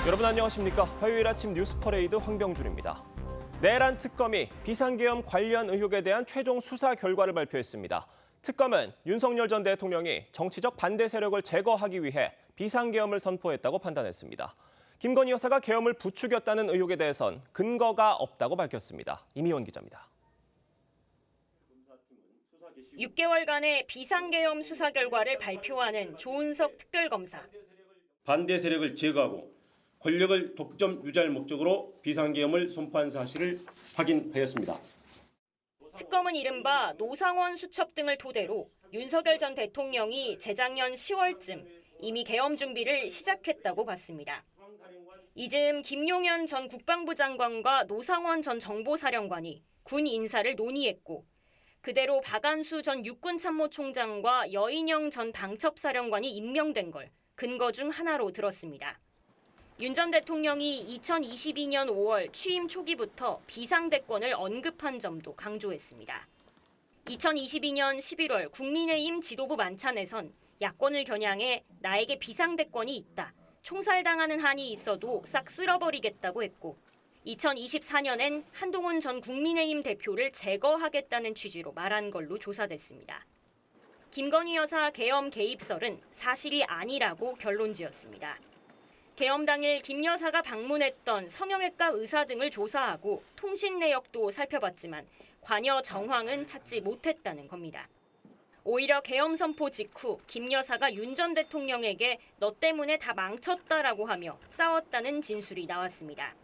여러분 안녕하십니까? 화요일 아침 뉴스 퍼레이드 황병준입니다. 내란 특검이 비상계엄 관련 의혹에 대한 최종 수사 결과를 발표했습니다. 특검은 윤석열 전 대통령이 정치적 반대 세력을 제거하기 위해 비상계엄을 선포했다고 판단했습니다. 김건희 여사가 계엄을 부추겼다는 의혹에 대해선 근거가 없다고 밝혔습니다. 이미원 기자입니다. 6개월간의 비상계엄 수사 결과를 발표하는 조은석 특별검사. 반대 세력을 제거하고 권력을 독점 유지할 목적으로 비상계엄을 선포한 사실을 확인하였습니다. 특검은 이른바 노상원 수첩 등을 토대로 윤석열 전 대통령이 재작년 10월쯤 이미 계엄 준비를 시작했다고 봤습니다. 이즈음 김용현 전 국방부 장관과 노상원 전 정보사령관이 군 인사를 논의했고 그대로 박안수 전 육군참모총장과 여인영 전 방첩사령관이 임명된 걸 근거 중 하나로 들었습니다. 윤 전 대통령이 2022년 5월 취임 초기부터 비상대권을 언급한 점도 강조했습니다. 2022년 11월 국민의힘 지도부 만찬에선 야권을 겨냥해 나에게 비상대권이 있다. 총살당하는 한이 있어도 싹 쓸어버리겠다고 했고 2024년엔 한동훈 전 국민의힘 대표를 제거하겠다는 취지로 말한 걸로 조사됐습니다. 김건희 여사 계엄 개입설은 사실이 아니라고 결론지었습니다. 계엄 당일 김 여사가 방문했던 성형외과 의사 등을 조사하고 통신 내역도 살펴봤지만 관여 정황은 찾지 못했다는 겁니다. 오히려 계엄 선포 직후 김 여사가 윤 전 대통령에게 너 때문에 다 망쳤다라고 하며 싸웠다는 진술이 나왔습니다.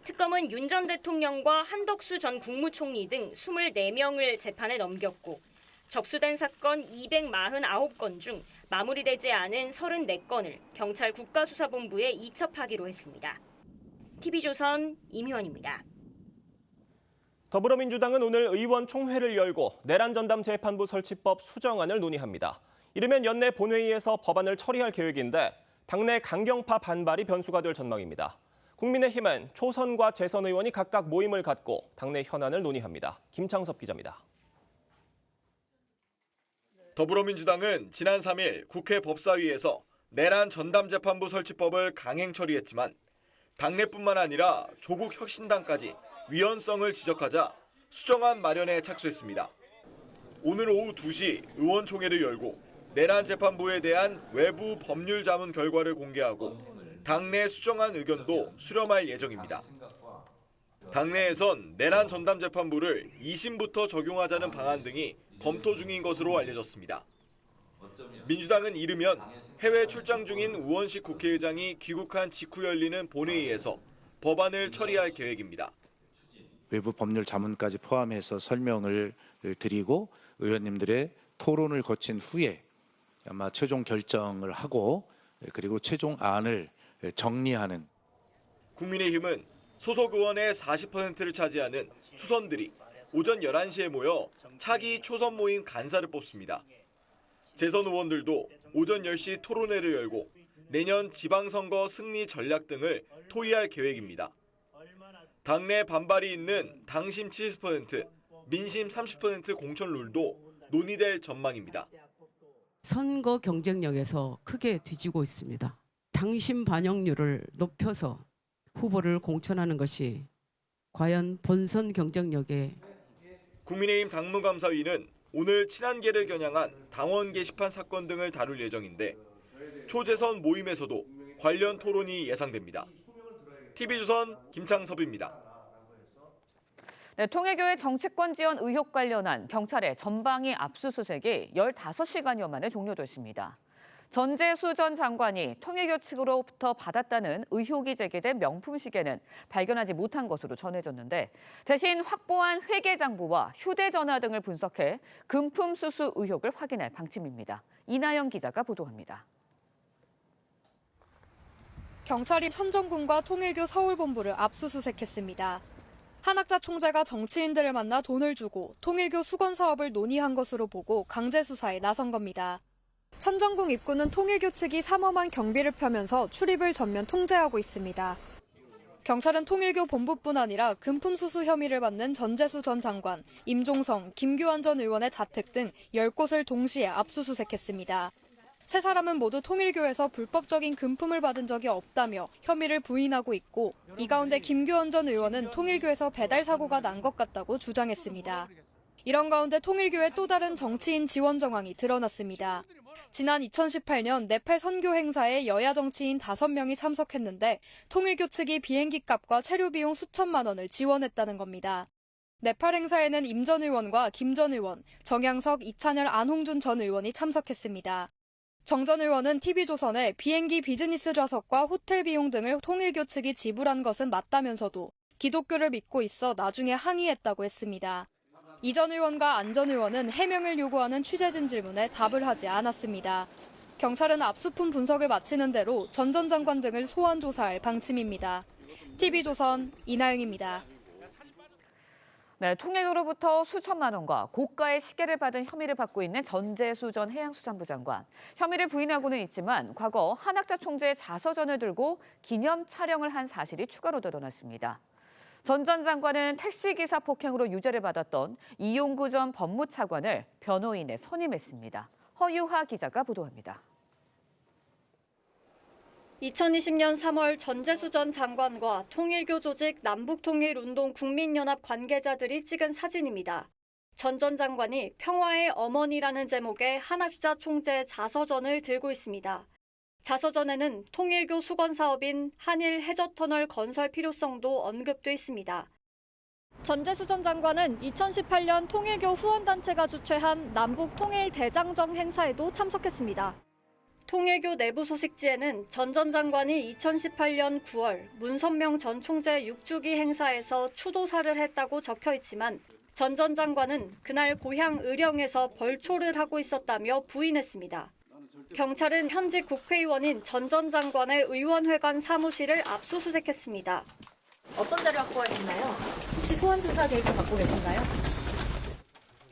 특검은 윤 전 대통령과 한덕수 전 국무총리 등 24명을 재판에 넘겼고 접수된 사건 249건 중 마무리되지 않은 34건을 경찰 국가수사본부에 이첩하기로 했습니다. TV조선 이미원입니다. 더불어민주당은 오늘 의원총회를 열고 내란 전담 재판부 설치법 수정안을 논의합니다. 이르면 연내 본회의에서 법안을 처리할 계획인데 당내 강경파 반발이 변수가 될 전망입니다. 국민의힘은 초선과 재선 의원이 각각 모임을 갖고 당내 현안을 논의합니다. 김창섭 기자입니다. 더불어민주당은 지난 3일 국회 법사위에서 내란 전담재판부 설치법을 강행 처리했지만 당내뿐만 아니라 조국 혁신당까지 위헌성을 지적하자 수정안 마련에 착수했습니다. 오늘 오후 2시 의원총회를 열고 내란 재판부에 대한 외부 법률 자문 결과를 공개하고 당내 수정안 의견도 수렴할 예정입니다. 당내에선 내란 전담재판부를 2심부터 적용하자는 방안 등이 검토 중인 것으로 알려졌습니다. 민주당은 이르면 해외 출장 중인 우원식 국회의장이 귀국한 직후 열리는 본회의에서 법안을 처리할 계획입니다. 외부 법률 자문까지 포함해서 설명을 드리고 의원님들의 토론을 거친 후에 아마 최종 결정을 하고 그리고 최종안을 정리하는. 국민의힘은 소속 의원의 40%를 차지하는 초선들이 오전 11시에 모여 차기 초선 모임 간사를 뽑습니다. 재선 의원들도 오전 10시 토론회를 열고 내년 지방선거 승리 전략 등을 토의할 계획입니다. 당내 반발이 있는 당심 70%, 민심 30% 공천 룰도 논의될 전망입니다. 선거 경쟁력에서 크게 뒤지고 있습니다. 당심 반영률을 높여서 후보를 공천하는 것이 과연 본선 경쟁력에. 국민의힘 당무감사위는 오늘 친한계를 겨냥한 당원 게시판 사건 등을 다룰 예정인데 초재선 모임에서도 관련 토론이 예상됩니다. TV조선 김창섭입니다. 네, 통일교의 정치권 지원 의혹 관련한 경찰의 전방위 압수수색이 15시간여 만에 종료됐습니다. 전재수 전 장관이 통일교 측으로부터 받았다는 의혹이 제기된 명품 시계는 발견하지 못한 것으로 전해졌는데 대신 확보한 회계장부와 휴대전화 등을 분석해 금품 수수 의혹을 확인할 방침입니다. 이나영 기자가 보도합니다. 경찰이 천정군과 통일교 서울본부를 압수수색했습니다. 한학자 총재가 정치인들을 만나 돈을 주고 통일교 수건 사업을 논의한 것으로 보고 강제 수사에 나선 겁니다. 천정궁 입구는 통일교 측이 삼엄한 경비를 펴면서 출입을 전면 통제하고 있습니다. 경찰은 통일교 본부뿐 아니라 금품 수수 혐의를 받는 전재수 전 장관, 임종성, 김규환 전 의원의 자택 등 10곳을 동시에 압수수색했습니다. 세 사람은 모두 통일교에서 불법적인 금품을 받은 적이 없다며 혐의를 부인하고 있고, 이 가운데 김규원 전 의원은 통일교에서 배달 사고가 난 것 같다고 주장했습니다. 이런 가운데 통일교의 또 다른 정치인 지원 정황이 드러났습니다. 지난 2018년 네팔 선교 행사에 여야 정치인 5명이 참석했는데 통일교 측이 비행기 값과 체류 비용 수천만 원을 지원했다는 겁니다. 네팔 행사에는 임 전 의원과 김 전 의원, 정양석, 이찬열, 안홍준 전 의원이 참석했습니다. 정 전 의원은 TV조선에 비행기 비즈니스 좌석과 호텔 비용 등을 통일교 측이 지불한 것은 맞다면서도 기독교를 믿고 있어 나중에 항의했다고 했습니다. 이 전 의원과 안 전 의원은 해명을 요구하는 취재진 질문에 답을 하지 않았습니다. 경찰은 압수품 분석을 마치는 대로 전 전 장관 등을 소환 조사할 방침입니다. TV조선 이나영입니다. 네, 통일교로부터 수천만 원과 고가의 시계를 받은 혐의를 받고 있는 전재수 전 해양수산부 장관. 혐의를 부인하고는 있지만 과거 한학자 총재의 자서전을 들고 기념 촬영을 한 사실이 추가로 드러났습니다. 전 장관은 택시기사 폭행으로 유죄를 받았던 이용구 전 법무차관을 변호인에 선임했습니다. 허유하 기자가 보도합니다. 2020년 3월 전재수 전 장관과 통일교 조직 남북통일운동 국민연합 관계자들이 찍은 사진입니다. 전 장관이 평화의 어머니라는 제목의 한학자 총재 자서전을 들고 있습니다. 자서전에는 통일교 수건 사업인 한일 해저터널 건설 필요성도 언급돼 있습니다. 전재수 전 장관은 2018년 통일교 후원단체가 주최한 남북통일대장정 행사에도 참석했습니다. 통일교 내부 소식지에는 전 장관이 2018년 9월 문선명 전 총재 6주기 행사에서 추도사를 했다고 적혀 있지만 전 장관은 그날 고향 의령에서 벌초를 하고 있었다며 부인했습니다. 경찰은 현직 국회의원인 전 장관의 의원회관 사무실을 압수수색했습니다. 어떤 자료 확보하셨나요? 혹시 소환 조사 계획 갖고 계신가요?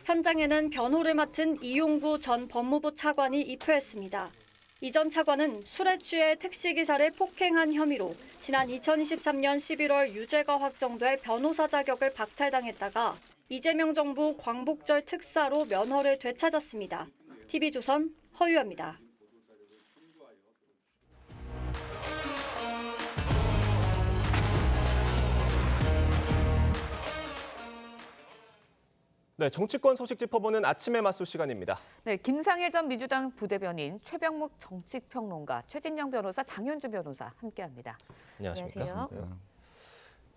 현장에는 변호를 맡은 이용구 전 법무부 차관이 입회했습니다. 이 전 차관은 술에 취해 택시기사를 폭행한 혐의로 지난 2023년 11월 유죄가 확정돼 변호사 자격을 박탈당했다가 이재명 정부 광복절 특사로 면허를 되찾았습니다. TV조선 허유아입니다. 네, 정치권 소식 짚어보는 아침의 맞수 시간입니다. 네, 김상일 전 민주당 부대변인, 최병묵 정치평론가, 최진영 변호사, 장윤주 변호사 함께합니다. 안녕하십니까? 안녕하세요.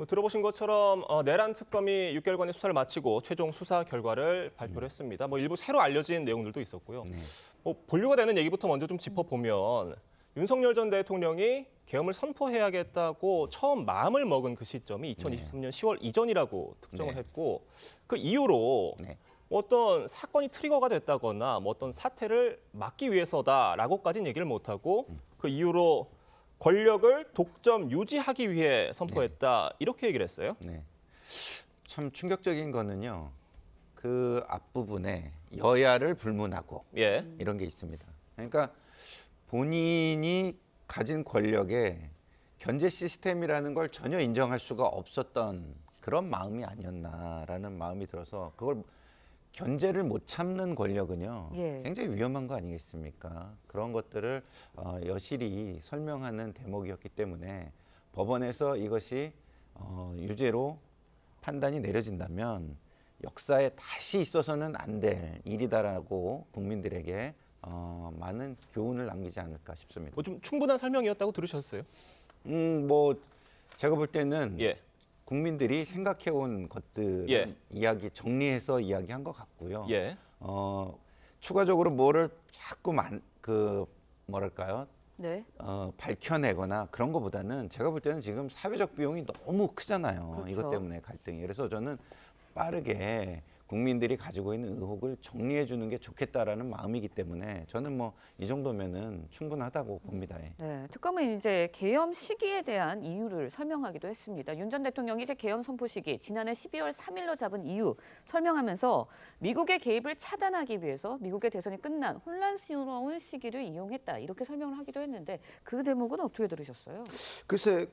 들어보신 것처럼 내란 특검이 6개월간의 수사를 마치고 최종 수사 결과를 발표를 했습니다. 일부 새로 알려진 내용들도 있었고요. 본류가 되는 얘기부터 먼저 좀 짚어보면 윤석열 전 대통령이 계엄을 선포해야겠다고 처음 마음을 먹은 그 시점이 2023년 10월 이전이라고 특정을 했고 그 이후로 어떤 사건이 트리거가 됐다거나 어떤 사태를 막기 위해서다라고까지는 얘기를 못하고 그 이후로 권력을 독점 유지하기 위해 선포했다 이렇게 얘기를 했어요. 네. 참 충격적인 거는요. 그 앞부분에 여야를 불문하고 이런 게 있습니다. 그러니까 본인이 가진 권력에 견제 시스템이라는 걸 전혀 인정할 수가 없었던 그런 마음이 아니었나라는 마음이 들어서 그걸 견제를 못 참는 권력은요 굉장히 위험한 거 아니겠습니까? 그런 것들을 여실히 설명하는 대목이었기 때문에 법원에서 이것이 유죄로 판단이 내려진다면 역사에 다시 있어서는 안 될 일이다라고 국민들에게 많은 교훈을 남기지 않을까 싶습니다. 좀 충분한 설명이었다고 들으셨어요? 제가 볼 때는 국민들이 생각해온 것들 이야기 정리해서 이야기한 것 같고요. 추가적으로 뭐를 자꾸 뭐랄까요? 밝혀내거나 그런 것보다는 제가 볼 때는 지금 사회적 비용이 너무 크잖아요. 그렇죠. 이것 때문에 갈등이. 그래서 저는 빠르게 국민들이 가지고 있는 의혹을 정리해 주는 게 좋겠다라는 마음이기 때문에 저는 이 정도면은 충분하다고 봅니다. 네, 특검은 이제 계엄 시기에 대한 이유를 설명하기도 했습니다. 윤 전 대통령이 이제 계엄 선포 시기 지난해 12월 3일로 잡은 이유 설명하면서 미국의 개입을 차단하기 위해서 미국의 대선이 끝난 혼란스러운 시기를 이용했다 이렇게 설명을 하기도 했는데 그 대목은 어떻게 들으셨어요? 글쎄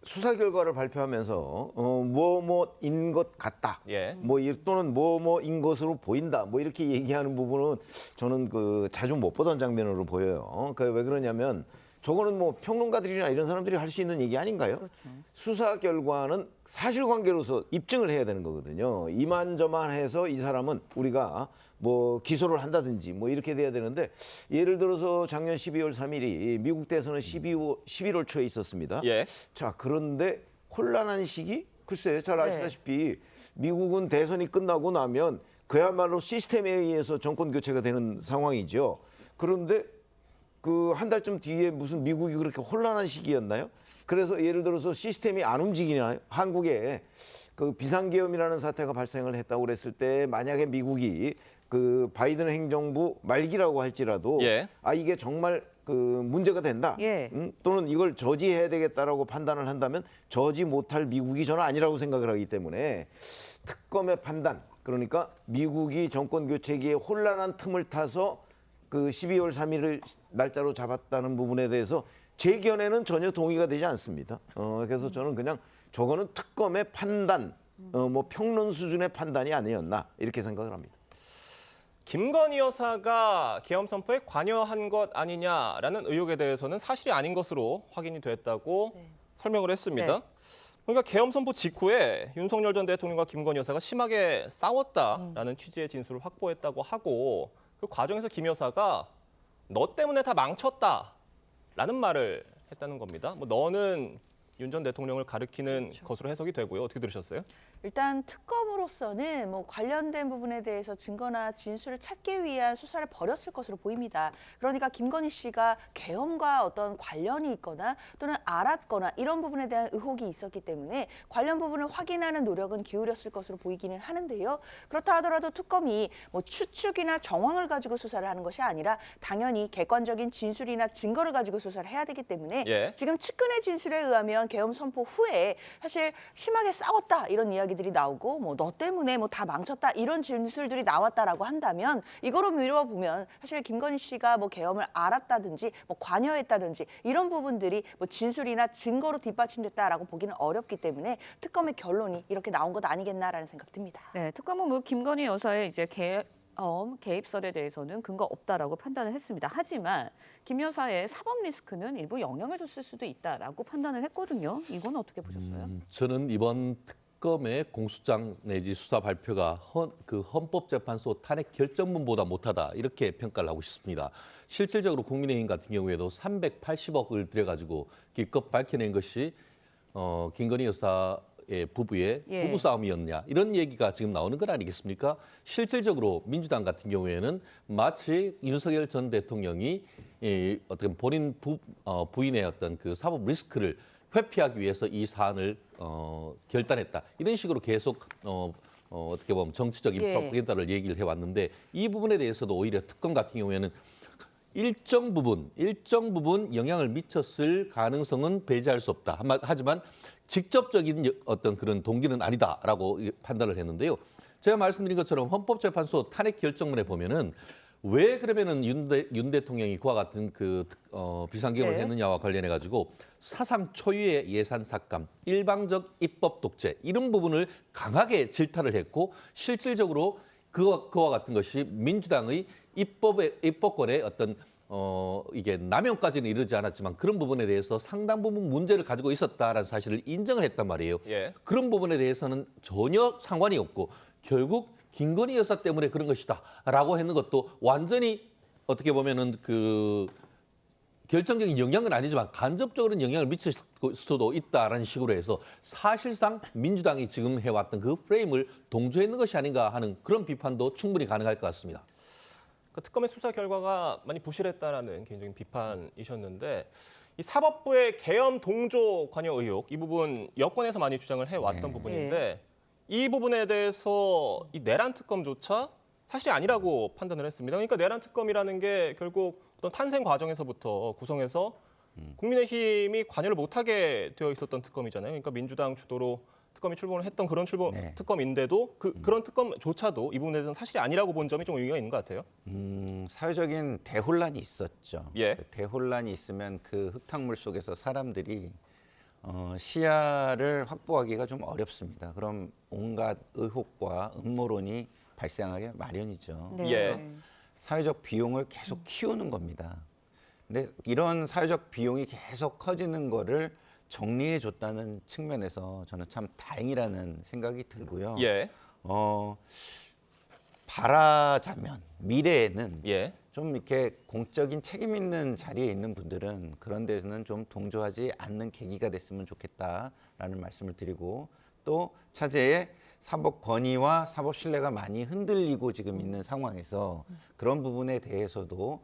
수사 결과를 발표하면서 뭐뭐인 것 같다. 예. 또는 뭐뭐인 것으로 보인다. 뭐 이렇게 얘기하는 부분은 저는 그 자주 못 보던 장면으로 보여요. 왜 그러냐면 저거는 뭐 평론가들이나 이런 사람들이 할 수 있는 얘기 아닌가요? 그렇죠. 수사 결과는 사실관계로서 입증을 해야 되는 거거든요. 이만저만해서 이 사람은 우리가 뭐 기소를 한다든지 뭐 이렇게 돼야 되는데 예를 들어서 작년 12월 3일이 미국 대선은 11월 초에 있었습니다. 예. 자, 그런데 혼란한 시기? 글쎄, 잘 아시다시피 미국은 대선이 끝나고 나면 그야말로 시스템에 의해서 정권 교체가 되는 상황이죠. 그런데 그 한 달쯤 뒤에 무슨 미국이 그렇게 혼란한 시기였나요? 그래서 예를 들어서 시스템이 안 움직이나요? 한국에 그 비상계엄이라는 사태가 발생을 했다고 그랬을 때 만약에 미국이 그 바이든 행정부 말기라고 할지라도 예. 이게 정말 그 문제가 된다. 예. 또는 이걸 저지해야 되겠다라고 판단을 한다면 저지 못할 미국이 저는 아니라고 생각을 하기 때문에 특검의 판단, 그러니까 미국이 정권 교체기에 혼란한 틈을 타서 그 12월 3일을 날짜로 잡았다는 부분에 대해서 제 견해는 전혀 동의가 되지 않습니다. 그래서 저는 그냥 저거는 특검의 판단, 뭐 평론 수준의 판단이 아니었나 이렇게 생각을 합니다. 김건희 여사가 계엄 선포에 관여한 것 아니냐라는 의혹에 대해서는 사실이 아닌 것으로 확인이 됐다고 설명을 했습니다. 네. 그러니까 계엄 선포 직후에 윤석열 전 대통령과 김건희 여사가 심하게 싸웠다라는 취지의 진술을 확보했다고 하고 그 과정에서 김 여사가 너 때문에 다 망쳤다라는 말을 했다는 겁니다. 뭐 너는 윤 전 대통령을 가리키는 것으로 해석이 되고요. 어떻게 들으셨어요? 일단 특검으로서는 뭐 관련된 부분에 대해서 증거나 진술을 찾기 위한 수사를 벌였을 것으로 보입니다. 그러니까 김건희 씨가 계엄과 어떤 관련이 있거나 또는 알았거나 이런 부분에 대한 의혹이 있었기 때문에 관련 부분을 확인하는 노력은 기울였을 것으로 보이기는 하는데요. 그렇다 하더라도 특검이 뭐 추측이나 정황을 가지고 수사를 하는 것이 아니라 당연히 객관적인 진술이나 증거를 가지고 수사를 해야 되기 때문에 지금 측근의 진술에 의하면 계엄 선포 후에 사실 심하게 싸웠다 이런 이야기들이 나오고 뭐 너 때문에 뭐 다 망쳤다 이런 진술들이 나왔다라고 한다면 이거로 미루어 보면 사실 김건희 씨가 뭐 계엄을 알았다든지 뭐 관여했다든지 이런 부분들이 뭐 진술이나 증거로 뒷받침됐다라고 보기는 어렵기 때문에 특검의 결론이 이렇게 나온 것 아니겠나라는 생각 듭니다. 네, 특검은 뭐 김건희 여사의 이제 개입설에 대해서는 근거 없다라고 판단을 했습니다. 하지만 김 여사의 사법 리스크는 일부 영향을 줬을 수도 있다라고 판단을 했거든요. 이건 어떻게 보셨어요? 저는 이번 특검의 공소장 내지 수사 발표가 헌법재판소 탄핵 결정문보다 못하다 이렇게 평가를 하고 싶습니다. 실질적으로 국민의힘 같은 경우에도 380억을 들여가지고 기껏 밝혀낸 것이 김건희 여사의 부부의 부부싸움이었냐 이런 얘기가 지금 나오는 건 아니겠습니까? 실질적으로 민주당 같은 경우에는 마치 윤석열 전 대통령이 어떤 본인 부인의 어떤 그 사법 리스크를 회피하기 위해서 이 사안을 결단했다. 이런 식으로 계속 어떻게 보면 정치적인 프로파간다를 얘기를 해왔는데 이 부분에 대해서도 오히려 특검 같은 경우에는 일정 부분 영향을 미쳤을 가능성은 배제할 수 없다. 하지만 직접적인 어떤 그런 동기는 아니다라고 판단을 했는데요. 제가 말씀드린 것처럼 헌법재판소 탄핵 결정문에 보면은 왜 그러면은 윤 대통령이 그와 같은 비상계엄을 했느냐와 관련해 가지고 사상 초유의 예산 삭감, 일방적 입법 독재 이런 부분을 강하게 질타를 했고 실질적으로 그와 같은 것이 민주당의 입법권의 어떤 이게 남용까지는 이르지 않았지만 그런 부분에 대해서 상당 부분 문제를 가지고 있었다라는 사실을 인정을 했단 말이에요. 그런 부분에 대해서는 전혀 상관이 없고 결국 김건희 여사 때문에 그런 것이다라고 했는 것도 완전히 어떻게 보면은 결정적인 영향은 아니지만 간접적으로는 영향을 미칠 수도 있다라는 식으로 해서 사실상 민주당이 지금 해왔던 그 프레임을 동조했는 것이 아닌가 하는 그런 비판도 충분히 가능할 것 같습니다. 특검의 수사 결과가 많이 부실했다라는 개인적인 비판이셨는데 이 사법부의 계엄 동조 관여 의혹 이 부분 여권에서 많이 주장을 해왔던 부분인데 이 부분에 대해서 이 내란 특검조차 사실이 아니라고 판단을 했습니다. 그러니까 내란 특검이라는 게 결국 어떤 탄생 과정에서부터 구성해서 국민의힘이 관여를 못하게 되어 있었던 특검이잖아요. 그러니까 민주당 주도로 특검이 출범을 했던 그런 특검인데도 그런 특검조차도 이 부분에 대해서는 사실이 아니라고 본 점이 좀 의미가 있는 것 같아요. 사회적인 대혼란이 있었죠. 그 대혼란이 있으면 그 흙탕물 속에서 사람들이 시야를 확보하기가 좀 어렵습니다. 그럼 온갖 의혹과 음모론이 발생하게 마련이죠. 네. 예. 사회적 비용을 계속 키우는 겁니다. 근데 이런 사회적 비용이 계속 커지는 거를 정리해 줬다는 측면에서 저는 참 다행이라는 생각이 들고요. 예. 바라자면 미래에는 예. 좀 이렇게 공적인 책임 있는 자리에 있는 분들은 그런 데서는 좀 동조하지 않는 계기가 됐으면 좋겠다라는 말씀을 드리고, 또 차제의 사법 권위와 사법 신뢰가 많이 흔들리고 지금 있는 상황에서 그런 부분에 대해서도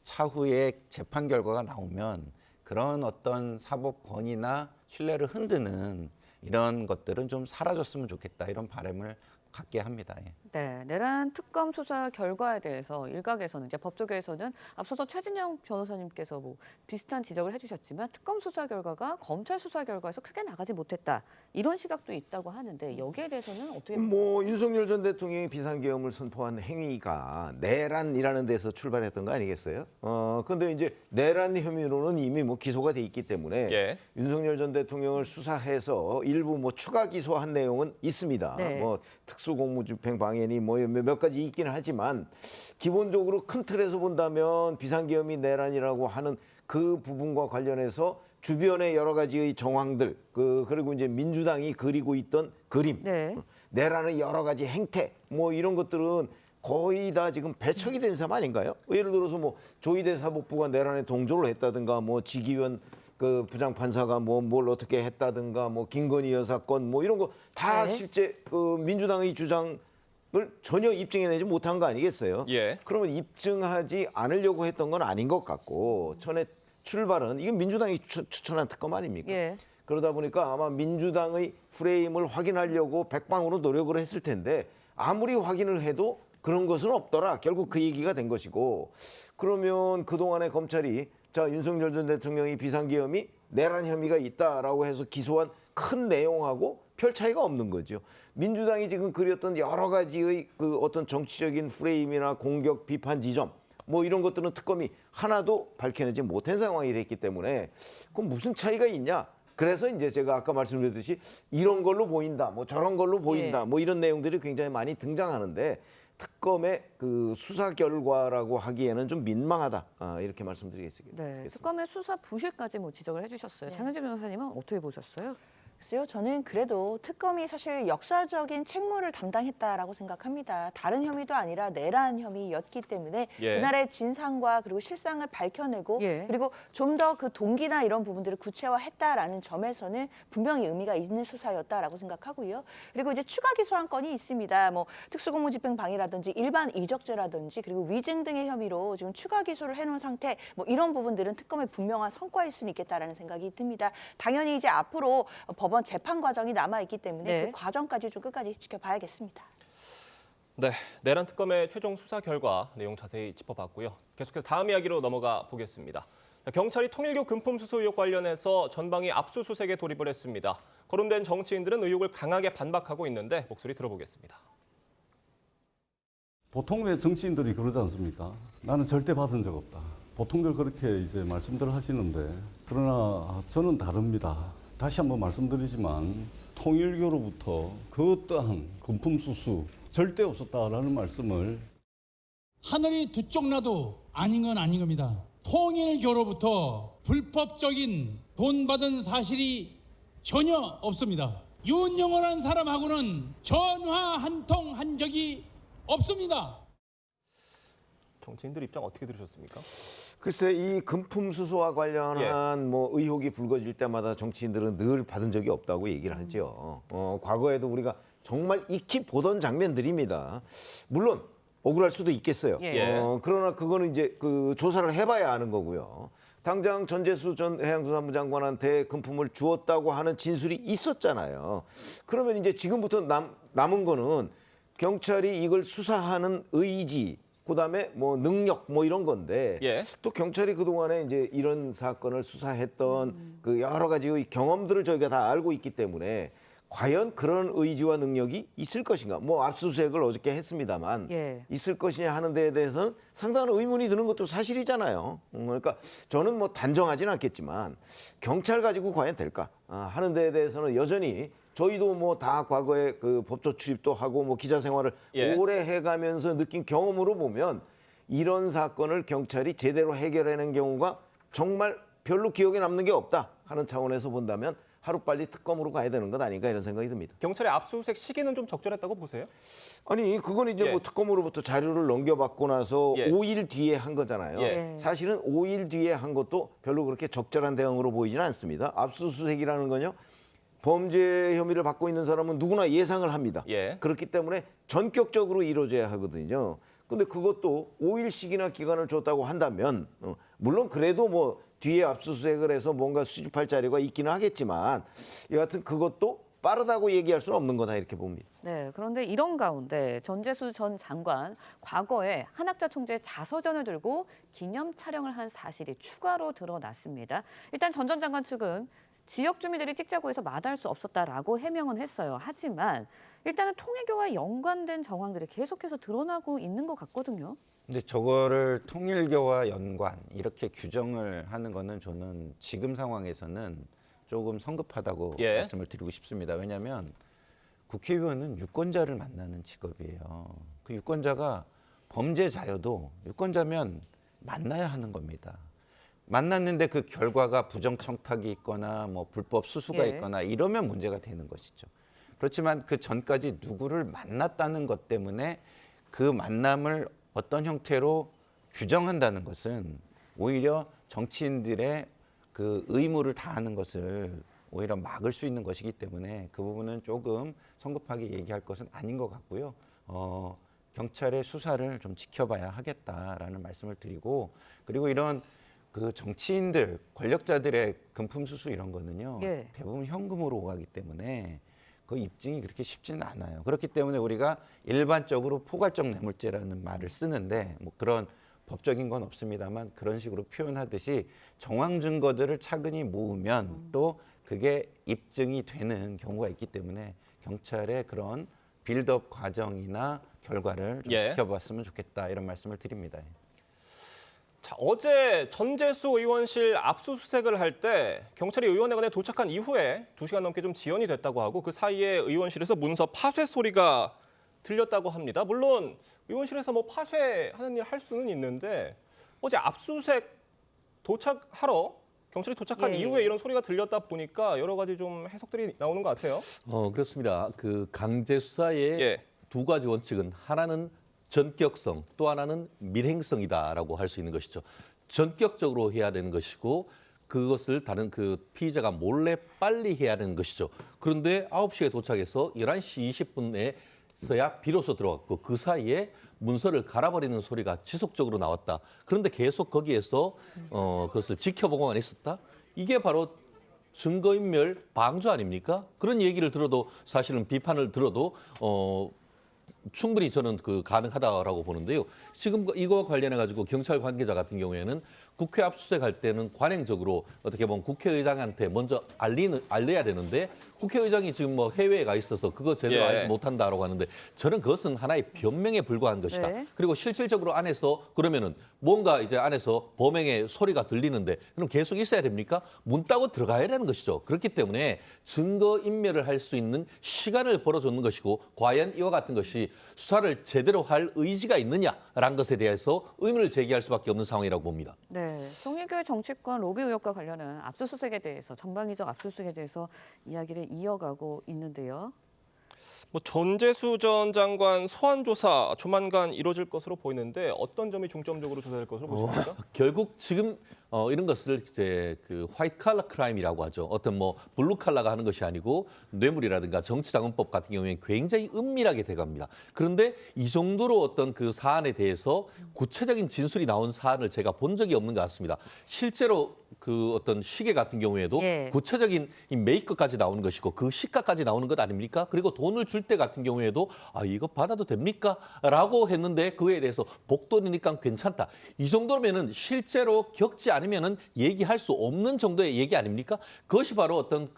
차후에 재판 결과가 나오면 그런 어떤 사법 권위나 신뢰를 흔드는 이런 것들은 좀 사라졌으면 좋겠다, 이런 바람을 갖게 합니다. 예. 네, 내란 특검 수사 결과에 대해서 일각에서는, 이제 법조계에서는 앞서서 최진영 변호사님께서 뭐 비슷한 지적을 해주셨지만 특검 수사 결과가 검찰 수사 결과에서 크게 나가지 못했다, 이런 시각도 있다고 하는데 여기에 대해서는 어떻게 뭐 윤석열 전 대통령이 비상계엄을 선포한 행위가 내란이라는 데서 출발했던 거 아니겠어요? 근데 이제 내란 혐의로는 이미 뭐 기소가 돼 있기 때문에 예. 윤석열 전 대통령을 수사해서 일부 뭐 추가 기소한 내용은 있습니다. 네. 뭐 특수공무집행 방해니 뭐 몇 가지 있기는 하지만 기본적으로 큰 틀에서 본다면 비상계엄이 내란이라고 하는 그 부분과 관련해서 주변의 여러 가지의 정황들, 그리고 이제 민주당이 그리고 있던 그림, 네. 내란의 여러 가지 행태, 뭐 이런 것들은 거의 다 지금 배척이 된 삶 아닌가요? 예를 들어서 뭐 조희대 사법부가 내란에 동조를 했다든가, 뭐 지기현 그 부장판사가 뭐 뭘 어떻게 했다든가, 뭐 김건희 여사 건 뭐 이런 거 다 네. 실제 그 민주당의 주장을 전혀 입증해내지 못한 거 아니겠어요? 예. 그러면 입증하지 않으려고 했던 건 아닌 것 같고, 전에 출발은 이건 민주당이 추천한 특검 아닙니까? 예. 그러다 보니까 아마 민주당의 프레임을 확인하려고 백방으로 노력을 했을 텐데 아무리 확인을 해도 그런 것은 없더라. 결국 그 얘기가 된 것이고, 그러면 그동안에 검찰이 자, 윤석열 전 대통령이 비상계엄이 내란 혐의가 있다라고 해서 기소한 큰 내용하고 별 차이가 없는 거죠. 민주당이 지금 그렸던 여러 가지의 그 어떤 정치적인 프레임이나 공격, 비판 지점 뭐 이런 것들은 특검이 하나도 밝혀내지 못한 상황이 됐기 때문에 그럼 무슨 차이가 있냐? 그래서 이제 제가 아까 말씀드렸듯이 이런 걸로 보인다, 뭐 저런 걸로 보인다, 예. 뭐 이런 내용들이 굉장히 많이 등장하는데 특검의 그 수사 결과라고 하기에는 좀 민망하다, 이렇게 말씀드리겠습니다. 네, 특검의 수사 부실까지 뭐 지적을 해주셨어요. 장현진 변호사님은 어떻게 보셨어요? 글쎄요, 저는 그래도 특검이 사실 역사적인 책무를 담당했다라고 생각합니다. 다른 혐의도 아니라 내란 혐의였기 때문에 예. 그날의 진상과 그리고 실상을 밝혀내고 예. 그리고 좀 더 그 동기나 이런 부분들을 구체화했다라는 점에서는 분명히 의미가 있는 수사였다라고 생각하고요. 그리고 이제 추가 기소한 건이 있습니다. 뭐 특수공무집행 방해라든지 일반 이적죄라든지 그리고 위증 등의 혐의로 지금 추가 기소를 해놓은 상태, 뭐 이런 부분들은 특검의 분명한 성과일 수는 있겠다라는 생각이 듭니다. 당연히 이제 앞으로 법원 재판 과정이 남아 있기 때문에 네. 그 과정까지 좀 끝까지 지켜봐야겠습니다. 네, 내란 특검의 최종 수사 결과 내용 자세히 짚어봤고요. 계속해서 다음 이야기로 넘어가 보겠습니다. 경찰이 통일교 금품 수수 의혹 관련해서 전방위 압수수색에 돌입을 했습니다. 거론된 정치인들은 의혹을 강하게 반박하고 있는데 목소리 들어보겠습니다. 보통 왜 정치인들이 그러지 않습니까? 나는 절대 받은 적 없다. 보통들 그렇게 이제 말씀들 하시는데, 그러나 저는 다릅니다. 다시 한번 말씀드리지만 통일교로부터 그 어떠한 금품 수수 절대 없었다라는 말씀을. 하늘이 두 쪽 나도 아닌 건 아닌 겁니다. 통일교로부터 불법적인 돈 받은 사실이 전혀 없습니다. 윤영호라는 사람하고는 전화 한 통 한 적이 없습니다. 정치인들 입장 어떻게 들으셨습니까? 글쎄, 이 금품 수수와 관련한 뭐 의혹이 불거질 때마다 정치인들은 늘 받은 적이 없다고 얘기를 하죠. 과거에도 우리가 정말 익히 보던 장면들입니다. 물론 억울할 수도 있겠어요. 예. 그러나 그거는 이제 그 조사를 해봐야 아는 거고요. 당장 전재수 전 해양수산부 장관한테 금품을 주었다고 하는 진술이 있었잖아요. 그러면 이제 지금부터 남은 거는 경찰이 이걸 수사하는 의지, 그다음에 뭐 능력 뭐 이런 건데, 예. 또 경찰이 그동안에 이제 이런 사건을 수사했던 그 여러 가지의 경험들을 저희가 다 알고 있기 때문에 과연 그런 의지와 능력이 있을 것인가? 뭐 압수수색을 어저께 했습니다만 예. 있을 것이냐 하는 데에 대해서는 상당한 의문이 드는 것도 사실이잖아요. 그러니까 저는 뭐 단정하지는 않겠지만 경찰 가지고 과연 될까 하는 데에 대해서는 여전히 저희도 뭐 다 과거에 그 법조 출입도 하고 뭐 기자 생활을 예. 오래 해가면서 느낀 경험으로 보면 이런 사건을 경찰이 제대로 해결해낸 경우가 정말 별로 기억에 남는 게 없다 하는 차원에서 본다면 하루빨리 특검으로 가야 되는 것 아닌가 이런 생각이 듭니다. 경찰의 압수수색 시기는 좀 적절했다고 보세요? 아니 그건 이제 예. 뭐 특검으로부터 자료를 넘겨받고 나서 예. 5일 뒤에 한 거잖아요. 예. 사실은 5일 뒤에 한 것도 별로 그렇게 적절한 대응으로 보이지는 않습니다. 압수수색이라는 건요. 범죄 혐의를 받고 있는 사람은 누구나 예상을 합니다. 예. 그렇기 때문에 전격적으로 이루어져야 하거든요. 근데 그것도 5일씩이나 기간을 줬다고 한다면 물론 그래도 뭐 뒤에 압수수색을 해서 뭔가 수집할 자료가 있기는 하겠지만 여하튼 그것도 빠르다고 얘기할 수는 없는 거다 이렇게 봅니다. 네, 그런데 이런 가운데 전재수 전 장관 과거에 한학자 총재 자서전을 들고 기념 촬영을 한 사실이 추가로 드러났습니다. 일단 전 전 장관 측은 지역 주민들이 찍자고 해서 마다할 수 없었다라고 해명은 했어요. 하지만 일단은 통일교와 연관된 정황들이 계속해서 드러나고 있는 것 같거든요. 근데 저거를 통일교와 연관 이렇게 규정을 하는 거는 저는 지금 상황에서는 조금 성급하다고 예. 말씀을 드리고 싶습니다. 왜냐하면 국회의원은 유권자를 만나는 직업이에요. 그 유권자가 범죄자여도 유권자면 만나야 하는 겁니다. 만났는데 그 결과가 부정청탁이 있거나 뭐 불법 수수가 예. 있거나 이러면 문제가 되는 것이죠. 그렇지만 그 전까지 누구를 만났다는 것 때문에 그 만남을 어떤 형태로 규정한다는 것은 오히려 정치인들의 그 의무를 다하는 것을 오히려 막을 수 있는 것이기 때문에 그 부분은 조금 성급하게 얘기할 것은 아닌 것 같고요. 경찰의 수사를 좀 지켜봐야 하겠다라는 말씀을 드리고 그리고 이런 그 정치인들, 권력자들의 금품수수 이런 거는요. 예. 대부분 현금으로 오가기 때문에 그 입증이 그렇게 쉽지는 않아요. 그렇기 때문에 우리가 일반적으로 포괄적 뇌물죄라는 말을 쓰는데 뭐 그런 법적인 건 없습니다만 그런 식으로 표현하듯이 정황 증거들을 차근히 모으면 또 그게 입증이 되는 경우가 있기 때문에 경찰의 그런 빌드업 과정이나 결과를 좀 예. 지켜봤으면 좋겠다 이런 말씀을 드립니다. 자, 어제 전재수 의원실 압수수색을 할 때 경찰이 의원회관에 도착한 이후에 2시간 넘게 좀 지연이 됐다고 하고 그 사이에 의원실에서 문서 파쇄 소리가 들렸다고 합니다. 물론 의원실에서 뭐 파쇄하는 일 할 수는 있는데 어제 압수수색 도착하러 경찰이 도착한 예. 이후에 이런 소리가 들렸다 보니까 여러 가지 좀 해석들이 나오는 것 같아요. 그렇습니다. 그 강제 수사의 예. 두 가지 원칙은 하나는 전격성, 또 하나는 밀행성이다라고 할 수 있는 것이죠. 전격적으로 해야 되는 것이고 그것을 다른 그 피의자가 몰래 빨리 해야 되는 것이죠. 그런데 9시에 도착해서 11시 20분에서야 비로소 들어갔고 그 사이에 문서를 갈아버리는 소리가 지속적으로 나왔다. 그런데 계속 거기에서 그것을 지켜보고만 있었다. 이게 바로 증거인멸 방조 아닙니까? 그런 얘기를 들어도 사실은 비판을 들어도 충분히 저는 가능하다라고 보는데요. 지금 이거와 관련해 가지고 경찰 관계자 같은 경우에는 국회 압수수색할 때는 관행적으로 어떻게 보면 국회의장한테 먼저 알려야 되는데 국회의장이 지금 뭐 해외에 가 있어서 그거 제대로 예. 알지 못한다라고 하는데 저는 그것은 하나의 변명에 불과한 것이다. 네. 그리고 실질적으로 안에서 그러면은 뭔가 이제 안에서 범행의 소리가 들리는데 그럼 계속 있어야 됩니까? 문 따고 들어가야 되는 것이죠. 그렇기 때문에 증거 인멸을 할 수 있는 시간을 벌어줬는 것이고 과연 이와 같은 것이 수사를 제대로 할 의지가 있느냐라는 것에 대해서 의문을 제기할 수밖에 없는 상황이라고 봅니다. 네, 통일교의 정치권 로비 의혹과 관련한 압수수색에 대해서 전방위적 압수수색에 대해서 이야기를 이어가고 있는데요. 뭐 전재수 전 장관 소환 조사 조만간 이루어질 것으로 보이는데 어떤 점이 중점적으로 조사될 것으로 보십니까? 결국 지금 이런 것을 이제 그 화이트 칼라 크라임이라고 하죠. 어떤 뭐 블루 칼라가 하는 것이 아니고 뇌물이라든가 정치자금법 같은 경우에는 굉장히 은밀하게 돼갑니다. 그런데 이 정도로 어떤 그 사안에 대해서 구체적인 진술이 나온 사안을 제가 본 적이 없는 것 같습니다. 실제로 그 어떤 시계 같은 경우에도 예. 구체적인 이 메이커까지 나오는 것이고 그 시가까지 나오는 것 아닙니까? 그리고 돈을 줄 때 같은 경우에도 이거 받아도 됩니까? 라고 했는데 그에 대해서 복돈이니까 괜찮다. 이 정도면은 실제로 겪지 않으면은 얘기할 수 없는 정도의 얘기 아닙니까? 그것이 바로 어떤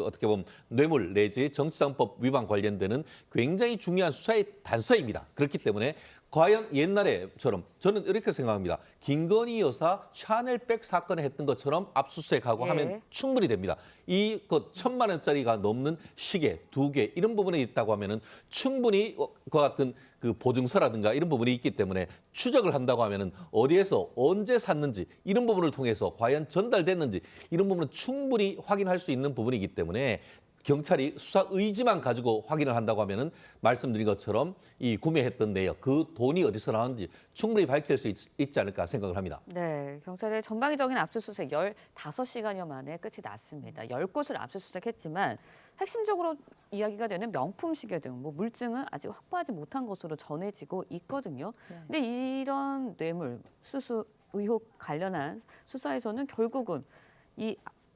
어떻게 보면 뇌물 내지 정치자금법 위반 관련되는 굉장히 중요한 수사의 단서입니다. 그렇기 때문에 과연 옛날에처럼 저는 이렇게 생각합니다. 김건희 여사 샤넬백 사건에 했던 것처럼 압수수색하고 하면 충분히 됩니다. 이 1,000만 원짜리가 넘는 시계 2개 이런 부분에 있다고 하면은 충분히 그와 같은 그 보증서라든가 이런 부분이 있기 때문에 추적을 한다고 하면은 어디에서 언제 샀는지 이런 부분을 통해서 과연 전달됐는지 이런 부분은 충분히 확인할 수 있는 부분이기 때문에 경찰이 수사 의지만 가지고 확인을 한다고 하면은 말씀드린 것처럼 이 구매했던 내역, 그 돈이 어디서 나왔는지 충분히 밝힐 수 있지 않을까 생각을 합니다. 네, 경찰의 전방위적인 압수수색 15시간여 만에 끝이 났습니다. 10곳을 압수수색했지만 핵심적으로 이야기가 되는 명품 시계 등 물증은 아직 확보하지 못한 것으로 전해지고 있거든요. 근데 이런 뇌물, 수수 의혹 관련한 수사에서는 결국은 이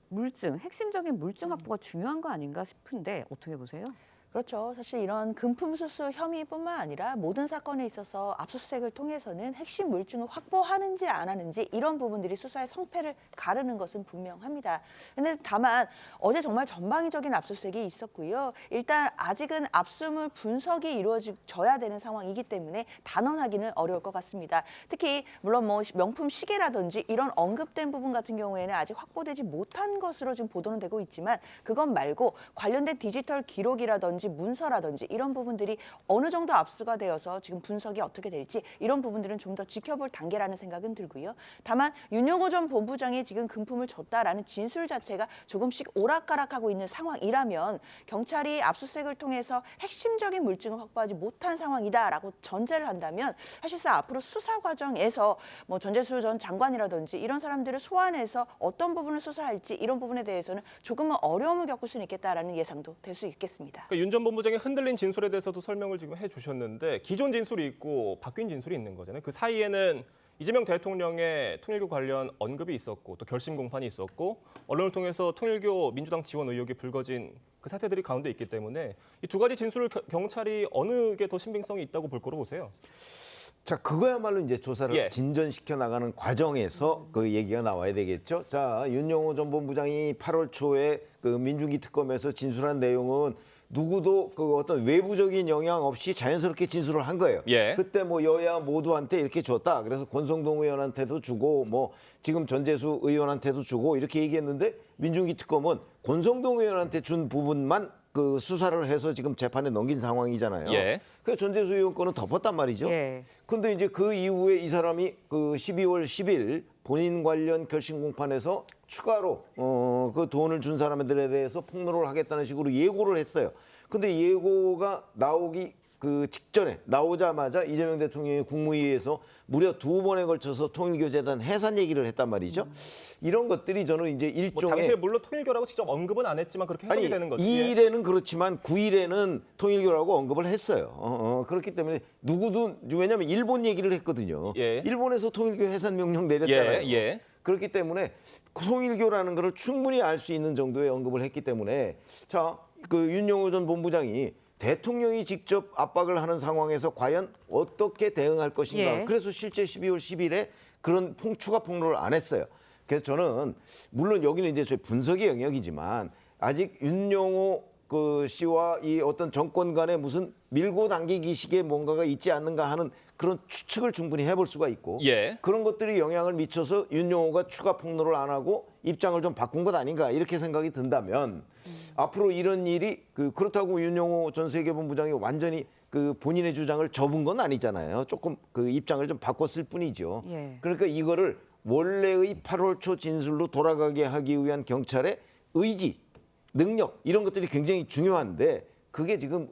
물증, 핵심적인 물증 확보가 중요한 거 아닌가 싶은데 어떻게 보세요? 그렇죠. 사실 이런 금품 수수 혐의뿐만 아니라 모든 사건에 있어서 압수수색을 통해서는 핵심 물증을 확보하는지 안 하는지 이런 부분들이 수사의 성패를 가르는 것은 분명합니다. 그런데 다만 어제 정말 전방위적인 압수수색이 있었고요. 일단 아직은 압수물 분석이 이루어져야 되는 상황이기 때문에 단언하기는 어려울 것 같습니다. 특히 물론 명품 시계라든지 이런 언급된 부분 같은 경우에는 아직 확보되지 못한 것으로 지금 보도는 되고 있지만 그것 말고 관련된 디지털 기록이라든지 문서라든지 이런 부분들이 어느 정도 압수가 되어서 지금 분석이 어떻게 될지 이런 부분들은 좀 더 지켜볼 단계라는 생각은 들고요. 다만 윤영호 전 본부장이 지금 금품을 줬다라는 진술 자체가 조금씩 오락가락하고 있는 상황이라면 경찰이 압수수색을 통해서 핵심적인 물증을 확보하지 못한 상황이다라고 전제를 한다면 사실상 앞으로 수사 과정에서 전재수 전 장관이라든지 이런 사람들을 소환해서 어떤 부분을 수사할지 이런 부분에 대해서는 조금은 어려움을 겪을 수는 있겠다라는 예상도 될 수 있겠습니다. 그러니까 윤 전 본부장의 흔들린 진술에 대해서도 설명을 지금 해주셨는데 기존 진술이 있고 바뀐 진술이 있는 거잖아요. 그 사이에는 이재명 대통령의 통일교 관련 언급이 있었고 또 결심 공판이 있었고 언론을 통해서 통일교 민주당 지원 의혹이 불거진 그 사태들이 가운데 있기 때문에 이 두 가지 진술을 경찰이 어느 게 더 신빙성이 있다고 볼 거로 보세요? 자, 그거야말로 이제 조사를 진전시켜 나가는 과정에서 그 얘기가 나와야 되겠죠. 자, 윤영호 전 본부장이 8월 초에 그 민중기 특검에서 진술한 내용은 누구도 그 어떤 외부적인 영향 없이 자연스럽게 진술을 한 거예요. 그때 여야 모두한테 이렇게 줬다. 그래서 권성동 의원한테도 주고 지금 전재수 의원한테도 주고 이렇게 얘기했는데 민중기 특검은 권성동 의원한테 준 부분만 그 수사를 해서 지금 재판에 넘긴 상황이잖아요. 그래서 전재수 의원 거는 덮었단 말이죠. 근데 이제 그 이후에 이 사람이 그 12월 10일 본인 관련 결심 공판에서 추가로 그 돈을 준 사람들에 대해서 폭로를 하겠다는 식으로 예고를 했어요. 근데 예고가 나오기 그 직전에 나오자마자 이재명 대통령이 국무회의에서 무려 2번에 걸쳐서 통일교재단 해산 얘기를 했단 말이죠. 이런 것들이 저는 이제 일종의 당시에 물론 통일교라고 직접 언급은 안 했지만 그렇게 해석이 되는 거죠. 2일에는 그렇지만 9일에는 통일교라고 언급을 했어요. 그렇기 때문에 누구도 왜냐하면 일본 얘기를 했거든요. 일본에서 통일교 해산 명령 내렸잖아요. 그렇기 때문에 통일교라는 것을 충분히 알 수 있는 정도의 언급을 했기 때문에 자, 그 윤영호 전 본부장이 대통령이 직접 압박을 하는 상황에서 과연 어떻게 대응할 것인가. 그래서 실제 12월 10일에 그런 추가 폭로를 안 했어요. 그래서 저는 물론 여기는 이제 저희 분석의 영역이지만 아직 윤영호 그 씨와 이 어떤 정권 간에 무슨 밀고 당기기식의 뭔가가 있지 않는가 하는 그런 추측을 충분히 해볼 수가 있고 그런 것들이 영향을 미쳐서 윤영호가 추가 폭로를 안 하고 입장을 좀 바꾼 것 아닌가 이렇게 생각이 든다면 앞으로 이런 일이 그렇다고 윤영호 전 세계본부장이 완전히 그 본인의 주장을 접은 건 아니잖아요. 조금 그 입장을 좀 바꿨을 뿐이죠. 그러니까 이거를 원래의 8월 초 진술로 돌아가게 하기 위한 경찰의 의지, 능력 이런 것들이 굉장히 중요한데 그게 지금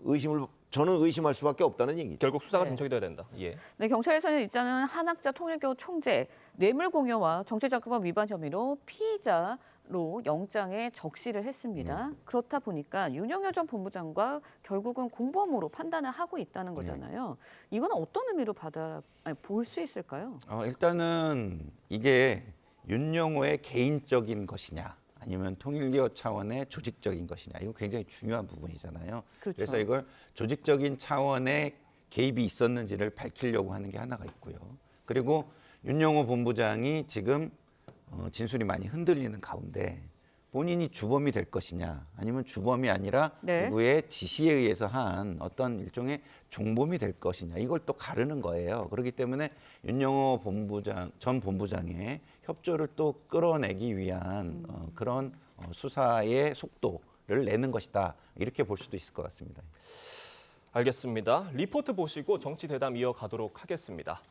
저는 의심할 수밖에 없다는 얘기죠. 결국 수사가 진척이 돼야 된다. 네, 경찰에서는 일단은 한학자 통일교 총재 뇌물 공여와 정치자금법 위반 혐의로 피의자로 영장에 적시를 했습니다. 그렇다 보니까 윤영호 전 본부장과 결국은 공범으로 판단을 하고 있다는 거잖아요. 이건 어떤 의미로 볼 수 있을까요? 일단은 이게 윤영호의 개인적인 것이냐 아니면 통일교 차원의 조직적인 것이냐 이거 굉장히 중요한 부분이잖아요. 그래서 이걸 조직적인 차원의 개입이 있었는지를 밝히려고 하는 게 하나가 있고요. 그리고 윤영호 본부장이 지금 진술이 많이 흔들리는 가운데 본인이 주범이 될 것이냐 아니면 주범이 아니라 네. 누구의 지시에 의해서 한 어떤 일종의 종범이 될 것이냐 이걸 또 가르는 거예요. 그렇기 때문에 윤영호 전 본부장의 협조를 또 끌어내기 위한 그런 수사의 속도를 내는 것이다. 이렇게 볼 수도 있을 것 같습니다. 알겠습니다. 리포트 보시고 정치 대담 이어가도록 하겠습니다.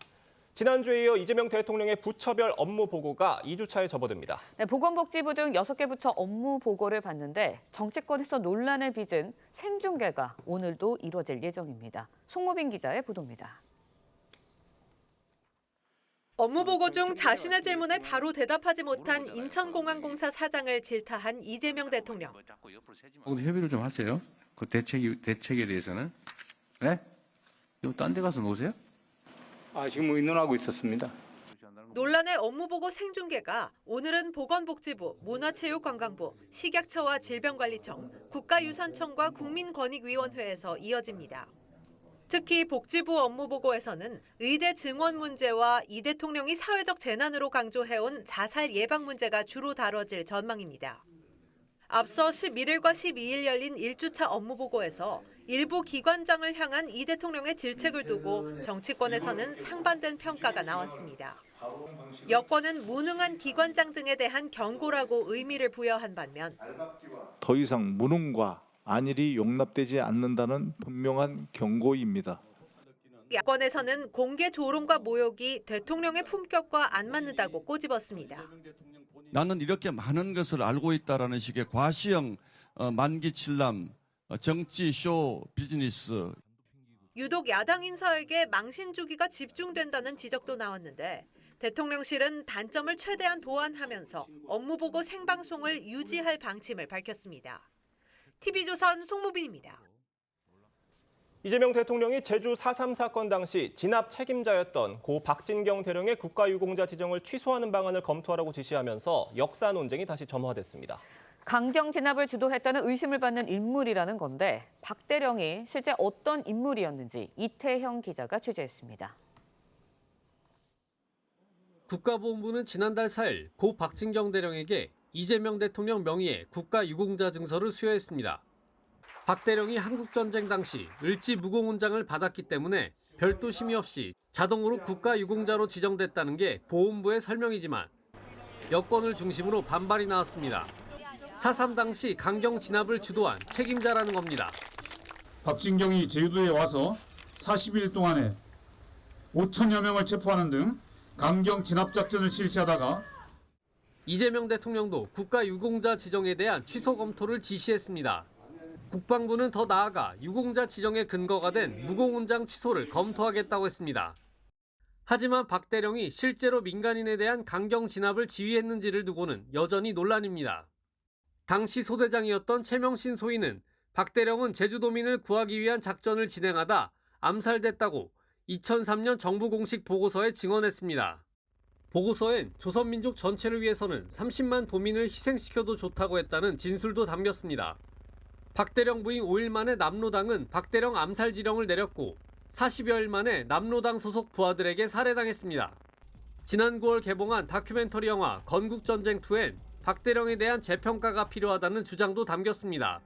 지난주에 이어 이재명 대통령의 부처별 업무 보고가 2주차에 접어듭니다. 네, 보건복지부 등 6개 부처 업무 보고를 받는데 정치권에서 논란을 빚은 생중계가 오늘도 이뤄질 예정입니다. 송무빈 기자의 보도입니다. 업무 보고 중 자신의 질문에 바로 대답하지 못한 인천공항공사 사장을 질타한 이재명 대통령. 협의를 좀 하세요. 그 대책에 대해서는. 네? 딴 데 가서 노세요? 지금 의논하고 있었습니다. 논란의 업무 보고 생중계가 오늘은 보건복지부, 문화체육관광부, 식약처와 질병관리청, 국가유산청과 국민권익위원회에서 이어집니다. 특히 복지부 업무 보고에서는 의대 증원 문제와 이 대통령이 사회적 재난으로 강조해온 자살 예방 문제가 주로 다뤄질 전망입니다. 앞서 11일과 12일 열린 1주차 업무 보고에서 일부 기관장을 향한 이 대통령의 질책을 두고 정치권에서는 상반된 평가가 나왔습니다. 여권은 무능한 기관장 등에 대한 경고라고 의미를 부여한 반면 더 이상 무능과 안일이 용납되지 않는다는 분명한 경고입니다. 야권에서는 공개 조롱과 모욕이 대통령의 품격과 안 맞는다고 꼬집었습니다. 나는 이렇게 많은 것을 알고 있다라는 식의 과시형 만기칠람, 정치 쇼 비즈니스. 유독 야당 인사에게 망신 주기가 집중된다는 지적도 나왔는데 대통령실은 단점을 최대한 보완하면서 업무 보고 생방송을 유지할 방침을 밝혔습니다. TV조선 송무빈입니다. 이재명 대통령이 제주 4.3 사건 당시 진압 책임자였던 고 박진경 대령의 국가유공자 지정을 취소하는 방안을 검토하라고 지시하면서 역사 논쟁이 다시 점화됐습니다. 강경 진압을 주도했다는 의심을 받는 인물이라는 건데 박 대령이 실제 어떤 인물이었는지 이태형 기자가 취재했습니다. 국가보훈부는 지난달 4일 고 박진경 대령에게 이재명 대통령 명의의 국가유공자 증서를 수여했습니다. 박 대령이 한국전쟁 당시 을지 무공훈장을 받았기 때문에 별도 심의 없이 자동으로 국가유공자로 지정됐다는 게 보훈부의 설명이지만 여권을 중심으로 반발이 나왔습니다. 4.3 당시 강경 진압을 주도한 책임자라는 겁니다. 박진경이 제주도에 와서 40일 동안에 5천여 명을 체포하는 등 강경 진압 작전을 실시하다가 이재명 대통령도 국가유공자 지정에 대한 취소 검토를 지시했습니다. 국방부는 더 나아가 유공자 지정의 근거가 된 무공훈장 취소를 검토하겠다고 했습니다. 하지만 박 대령이 실제로 민간인에 대한 강경 진압을 지휘했는지를 두고는 여전히 논란입니다. 당시 소대장이었던 최명신 소위는 박 대령은 제주도민을 구하기 위한 작전을 진행하다 암살됐다고 2003년 정부 공식 보고서에 증언했습니다. 보고서엔 조선민족 전체를 위해서는 30만 도민을 희생시켜도 좋다고 했다는 진술도 담겼습니다. 박 대령 부임 5일 만에 남로당은 박 대령 암살 지령을 내렸고 40여일 만에 남로당 소속 부하들에게 살해당했습니다. 지난 9월 개봉한 다큐멘터리 영화 건국전쟁2엔 박 대령에 대한 재평가가 필요하다는 주장도 담겼습니다.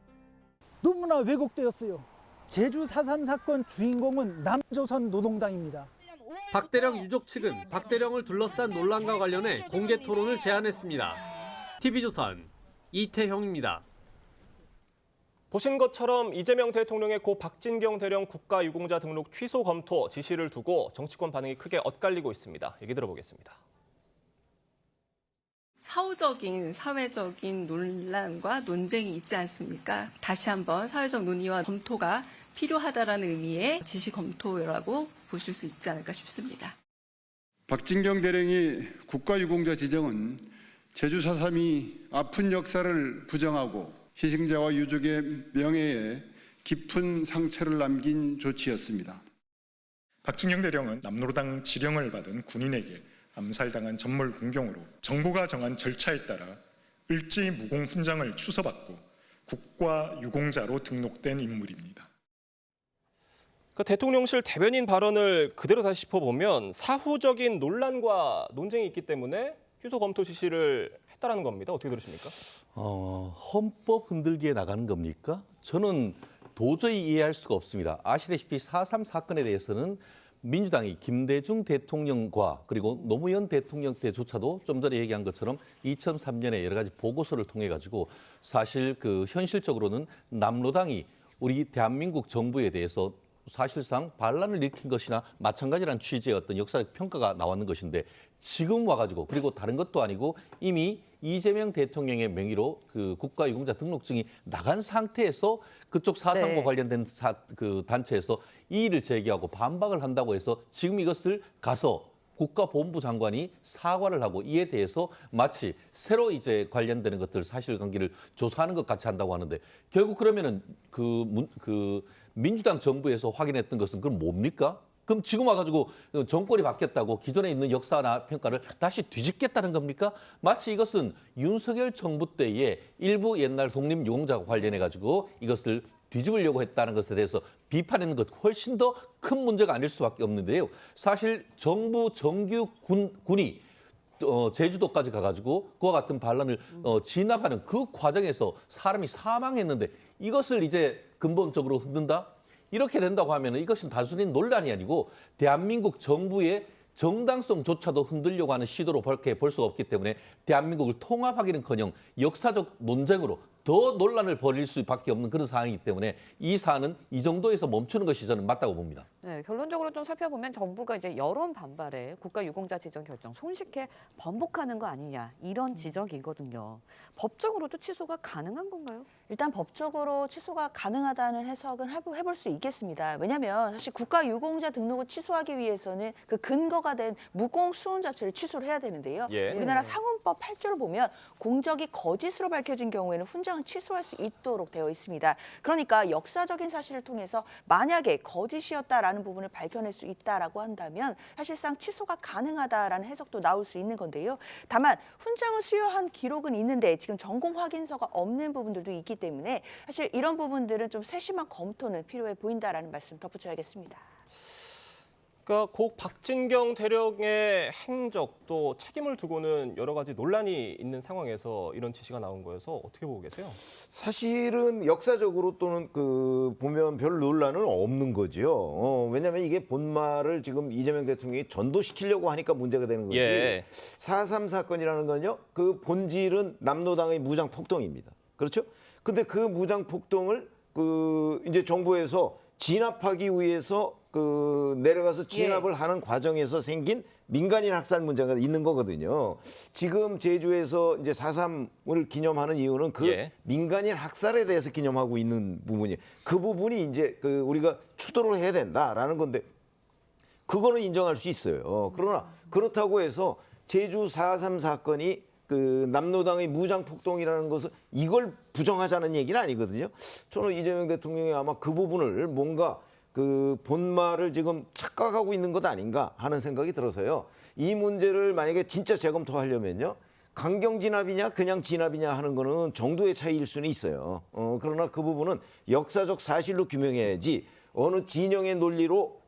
너무나 왜곡되었어요. 제주 4.3 사건 주인공은 남조선 노동당입니다. 박 대령 유족 측은 박 대령을 둘러싼 논란과 관련해 공개 토론을 제안했습니다. TV조선 이태형입니다. 보신 것처럼 이재명 대통령의 고 박진경 대령 국가유공자 등록 취소 검토 지시를 두고 정치권 반응이 크게 엇갈리고 있습니다. 얘기 들어보겠습니다. 사후적인 사회적인 논란과 논쟁이 있지 않습니까? 다시 한번 사회적 논의와 검토가 필요하다라는 의미의 지시 검토라고 보실 수 있지 않을까 싶습니다. 박진경 대령이 국가유공자 지정은 제주 4.3이 아픈 역사를 부정하고 희생자와 유족의 명예에 깊은 상처를 남긴 조치였습니다. 박진경 대령은 남로당 지령을 받은 군인에게 암살당한 전몰 군경으로 정부가 정한 절차에 따라 을지 무공 훈장을 취소받고 국가유공자로 등록된 인물입니다. 대통령실 대변인 발언을 그대로 다시 짚어보면 사후적인 논란과 논쟁이 있기 때문에 취소 검토 지시를 했다라는 겁니다. 어떻게 들으십니까? 헌법 흔들기에 나가는 겁니까? 저는 도저히 이해할 수가 없습니다. 아시다시피 4.3 사건에 대해서는 민주당이 김대중 대통령과 그리고 노무현 대통령 때조차도 좀 전에 얘기한 것처럼 2003년에 여러 가지 보고서를 통해 가지고 사실 그 현실적으로는 남로당이 우리 대한민국 정부에 대해서 사실상 반란을 일으킨 것이나 마찬가지라는 취지의 어떤 역사적 평가가 나왔는 것인데 지금 와가지고 그리고 다른 것도 아니고 이미 이재명 대통령의 명의로 그 국가유공자 등록증이 나간 상태에서 그쪽 4.3과 관련된 그 단체에서 이의를 제기하고 반박을 한다고 해서 지금 이것을 가서 국가보훈부 장관이 사과를 하고 이에 대해서 마치 새로 이제 관련되는 것들 사실관계를 조사하는 것 같이 한다고 하는데 결국 그러면은 그 민주당 정부에서 확인했던 것은 그럼 뭡니까? 그럼 지금 와가지고 정권이 바뀌었다고 기존에 있는 역사나 평가를 다시 뒤집겠다는 겁니까? 마치 이것은 윤석열 정부 때의 일부 옛날 독립유공자와 관련해가지고 이것을 뒤집으려고 했다는 것에 대해서 비판하는 것 훨씬 더 큰 문제가 아닐 수밖에 없는데요. 사실 정부 정규 군이 제주도까지 가가지고 그와 같은 반란을 진압하는 그 과정에서 사람이 사망했는데 이것을 이제 근본적으로 흔든다? 이렇게 된다고 하면 이것은 단순히 논란이 아니고 대한민국 정부의 정당성조차도 흔들려고 하는 시도로 그렇게 볼 수가 없기 때문에 대한민국을 통합하기는커녕 역사적 논쟁으로 더 논란을 벌일 수밖에 없는 그런 상황이기 때문에 이 사안은 이 정도에서 멈추는 것이 저는 맞다고 봅니다. 네, 결론적으로 좀 살펴보면 정부가 이제 여론 반발에 국가유공자 지정 결정 손쉽게 번복하는 거 아니냐 이런 지적이거든요. 법적으로도 취소가 가능한 건가요? 일단 법적으로 취소가 가능하다는 해석은 해볼 수 있겠습니다. 왜냐하면 사실 국가유공자 등록을 취소하기 위해서는 그 근거가 된 무공수훈 자체를 취소를 해야 되는데요. 우리나라 상훈법 8조를 보면 공적이 거짓으로 밝혀진 경우에는 훈장을 취소할 수 있도록 되어 있습니다. 그러니까 역사적인 사실을 통해서 만약에 거짓이었다라는 부분을 밝혀낼 수 있다라고 한다면 사실상 취소가 가능하다라는 해석도 나올 수 있는 건데요. 다만 훈장을 수여한 기록은 있는데 지금 전공 확인서가 없는 부분들도 있기 때문에 사실 이런 부분들은 좀 세심한 검토는 필요해 보인다라는 말씀 덧붙여야겠습니다. 그러니까 고 박진경 대령의 행적 또 책임을 두고는 여러 가지 논란이 있는 상황에서 이런 지시가 나온 거여서 어떻게 보고 계세요? 사실은 역사적으로 또는 보면 별 논란은 없는 거죠. 왜냐하면 이게 본말을 지금 이재명 대통령이 전도시키려고 하니까 문제가 되는 거지. 4.3 사건이라는 건요. 그 본질은 남로당의 무장 폭동입니다. 그렇죠? 근데 그 무장 폭동을 이제 정부에서 진압하기 위해서 내려가서 진압을 하는 과정에서 생긴 민간인 학살 문제가 있는 거거든요. 지금 제주에서 이제 4.3을 기념하는 이유는 민간인 학살에 대해서 기념하고 있는 부분이 그 부분이 이제 우리가 추도를 해야 된다라는 건데 그거는 인정할 수 있어요. 그러나 그렇다고 해서 제주 4.3 사건이 남로당의 무장 폭동이라는 것은 이걸 부정하자는 얘기는 아니거든요. 저는 이재명 대통령이 아마 그 부분을 뭔가 본말을 지금 착각하고 있는 것 아닌가 하는 생각이 들어서요. 이 문제를 만약에 진짜 재검토하려면요. 강경 진압이냐 그냥 진압이냐 하는 거는 정도의 차이일 수는 있어요. 그러나 그 부분은 역사적 사실로 규명해야지 어느 진영의 논리로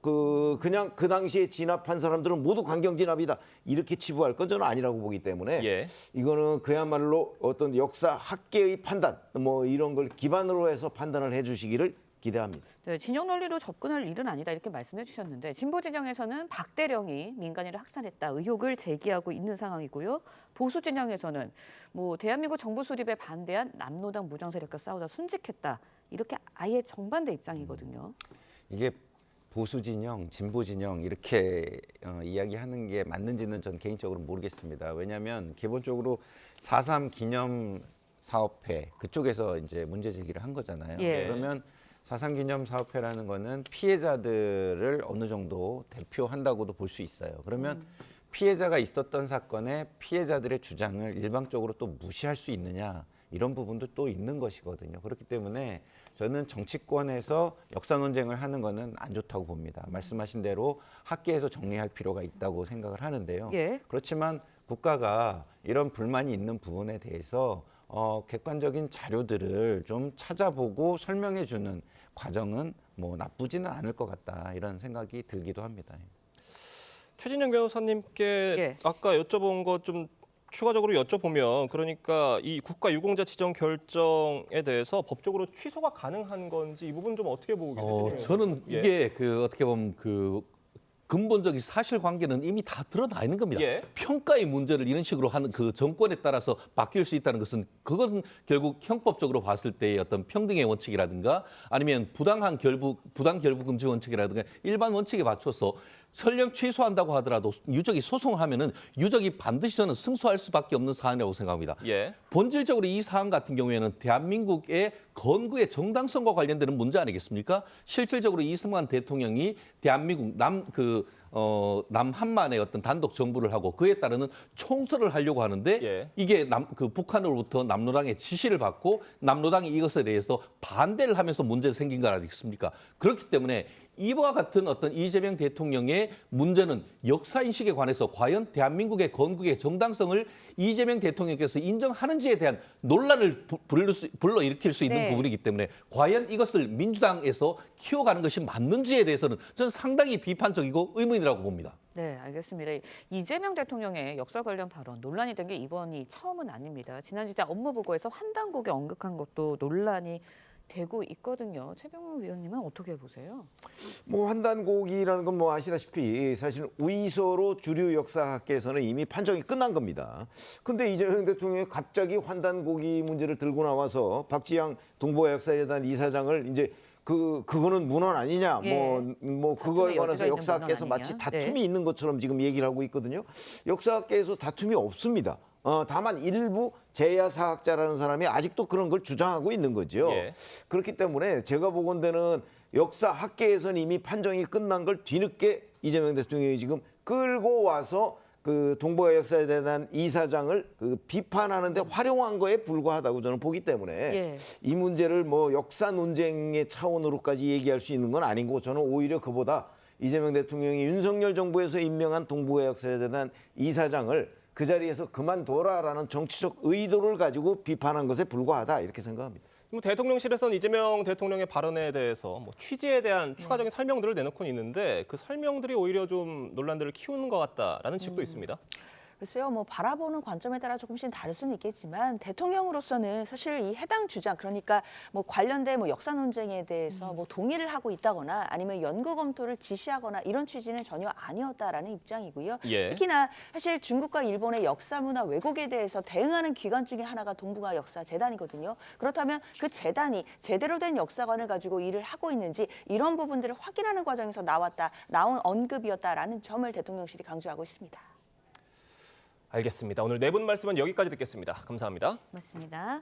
그냥 그 당시에 진압한 사람들은 모두 강경 진압이다 이렇게 치부할 건 저는 아니라고 보기 때문에 이거는 그야말로 어떤 역사 학계의 판단 뭐 이런 걸 기반으로 해서 판단을 해주시기를 기대합니다. 네, 진영 논리로 접근할 일은 아니다 이렇게 말씀해 주셨는데 진보 진영에서는 박 대령이 민간인을 학살했다 의혹을 제기하고 있는 상황이고요. 보수 진영에서는 뭐 대한민국 정부 수립에 반대한 남로당 무장 세력과 싸우다 순직했다 이렇게 아예 정반대 입장이거든요. 이게 보수 진영, 진보 진영 이렇게 이야기하는 게 맞는지는 전 개인적으로 모르겠습니다. 왜냐하면 기본적으로 4.3 기념 사업회 그쪽에서 이제 문제 제기를 한 거잖아요. 그러면 4.3 기념 사업회라는 거는 피해자들을 어느 정도 대표한다고도 볼 수 있어요. 그러면 피해자가 있었던 사건에 피해자들의 주장을 일방적으로 또 무시할 수 있느냐 이런 부분도 또 있는 것이거든요. 그렇기 때문에 저는 정치권에서 역사 논쟁을 하는 거는 안 좋다고 봅니다. 말씀하신 대로 학계에서 정리할 필요가 있다고 생각을 하는데요. 그렇지만 국가가 이런 불만이 있는 부분에 대해서 객관적인 자료들을 좀 찾아보고 설명해주는 과정은 뭐 나쁘지는 않을 것 같다 이런 생각이 들기도 합니다. 최진영 변호사님께 아까 여쭤본 거 좀 추가적으로 여쭤보면 그러니까 이 국가유공자 지정 결정에 대해서 법적으로 취소가 가능한 건지 이 부분 좀 어떻게 보고 계세요? 저는 이게 어떻게 보면 근본적인 사실관계는 이미 다 드러나 있는 겁니다. 평가의 문제를 이런 식으로 하는 그 정권에 따라서 바뀔 수 있다는 그것은 결국 형법적으로 봤을 때의 어떤 평등의 원칙이라든가 아니면 부당 결부 금지 원칙이라든가 일반 원칙에 맞춰서 설령 취소한다고 하더라도 유족이 소송을 하면은 유족이 반드시 저는 승소할 수밖에 없는 사안이라고 생각합니다. 본질적으로 이 사안 같은 경우에는 대한민국의 건국의 정당성과 관련되는 문제 아니겠습니까? 실질적으로 이승만 대통령이 대한민국 남한만의 어떤 단독 정부를 하고 그에 따르는 총선을 하려고 하는데 이게 북한으로부터 남로당의 지시를 받고 남로당이 이것에 대해서 반대를 하면서 문제가 생긴 거 아니겠습니까? 그렇기 때문에 이와 같은 어떤 이재명 대통령의 문제는 역사인식에 관해서 과연 대한민국의 건국의 정당성을 이재명 대통령께서 인정하는지에 대한 논란을 불러일으킬 수 있는 부분이기 때문에 과연 이것을 민주당에서 키워가는 것이 맞는지에 대해서는 저는 상당히 비판적이고 의문이라고 봅니다. 네, 알겠습니다. 이재명 대통령의 역사 관련 발언 논란이 된 게 이번이 처음은 아닙니다. 지난주에 업무보고에서 환단곡에 언급한 것도 논란이 되고 있거든요. 최병욱 위원님은 어떻게 보세요? 뭐 환단곡이라는 건 뭐 아시다시피 사실 위서로 주류 역사학계에서는 이미 판정이 끝난 겁니다. 근데 이재명 대통령이 갑자기 환단곡이 문제를 들고 나와서 박지양 동북아 역사재단 이사장을 이제 그거는 문헌 아니냐, 뭐 그거에 관해서 역사학계에서 마치 다툼이 있는 것처럼 지금 얘기를 하고 있거든요. 역사학계에서 다툼이 없습니다. 다만 일부 제야사학자라는 사람이 아직도 그런 걸 주장하고 있는 거죠. 그렇기 때문에 제가 보건대는 역사학계에서는 이미 판정이 끝난 걸 뒤늦게 이재명 대통령이 지금 끌고 와서 그 동북아 역사재단 이사장을 비판하는데 활용한 거에 불과하다고 저는 보기 때문에 이 문제를 뭐 역사 논쟁의 차원으로까지 얘기할 수 있는 건 아니고 저는 오히려 그보다 이재명 대통령이 윤석열 정부에서 임명한 동북아 역사재단 이사장을 그 자리에서 그만둬라라는 정치적 의도를 가지고 비판한 것에 불과하다 이렇게 생각합니다. 대통령실에서는 이재명 대통령의 발언에 대해서 뭐 취지에 대한 추가적인 설명들을 내놓고는 있는데 그 설명들이 오히려 좀 논란들을 키우는 것 같다라는 지적도 있습니다. 글쎄요, 뭐 바라보는 관점에 따라 조금씩 다를 수는 있겠지만 대통령으로서는 사실 이 해당 주장, 그러니까 뭐 관련된 뭐 역사 논쟁에 대해서 뭐 동의를 하고 있다거나 아니면 연구 검토를 지시하거나 이런 취지는 전혀 아니었다라는 입장이고요. 특히나 사실 중국과 일본의 역사 문화 왜곡에 대해서 대응하는 기관 중에 하나가 동북아 역사재단이거든요. 그렇다면 그 재단이 제대로 된 역사관을 가지고 일을 하고 있는지 이런 부분들을 확인하는 과정에서 나온 언급이었다라는 점을 대통령실이 강조하고 있습니다. 알겠습니다. 오늘 네 분 말씀은 여기까지 듣겠습니다. 감사합니다. 고맙습니다.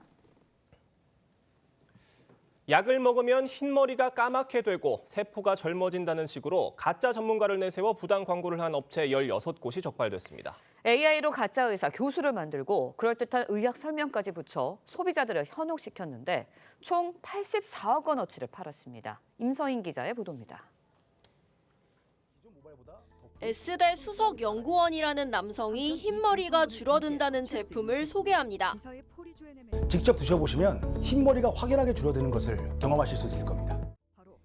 약을 먹으면 흰머리가 까맣게 되고 세포가 젊어진다는 식으로 가짜 전문가를 내세워 부당 광고를 한 업체 16곳이 적발됐습니다. AI로 가짜 의사, 교수를 만들고 그럴듯한 의학 설명까지 붙여 소비자들을 현혹시켰는데 총 84억 원어치를 팔았습니다. 임서인 기자의 보도입니다. S대 수석 연구원이라는 남성이 흰머리가 줄어든다는 제품을 소개합니다. 직접 드셔보시면 흰머리가 확연하게 줄어드는 것을 경험하실 수 있을 겁니다.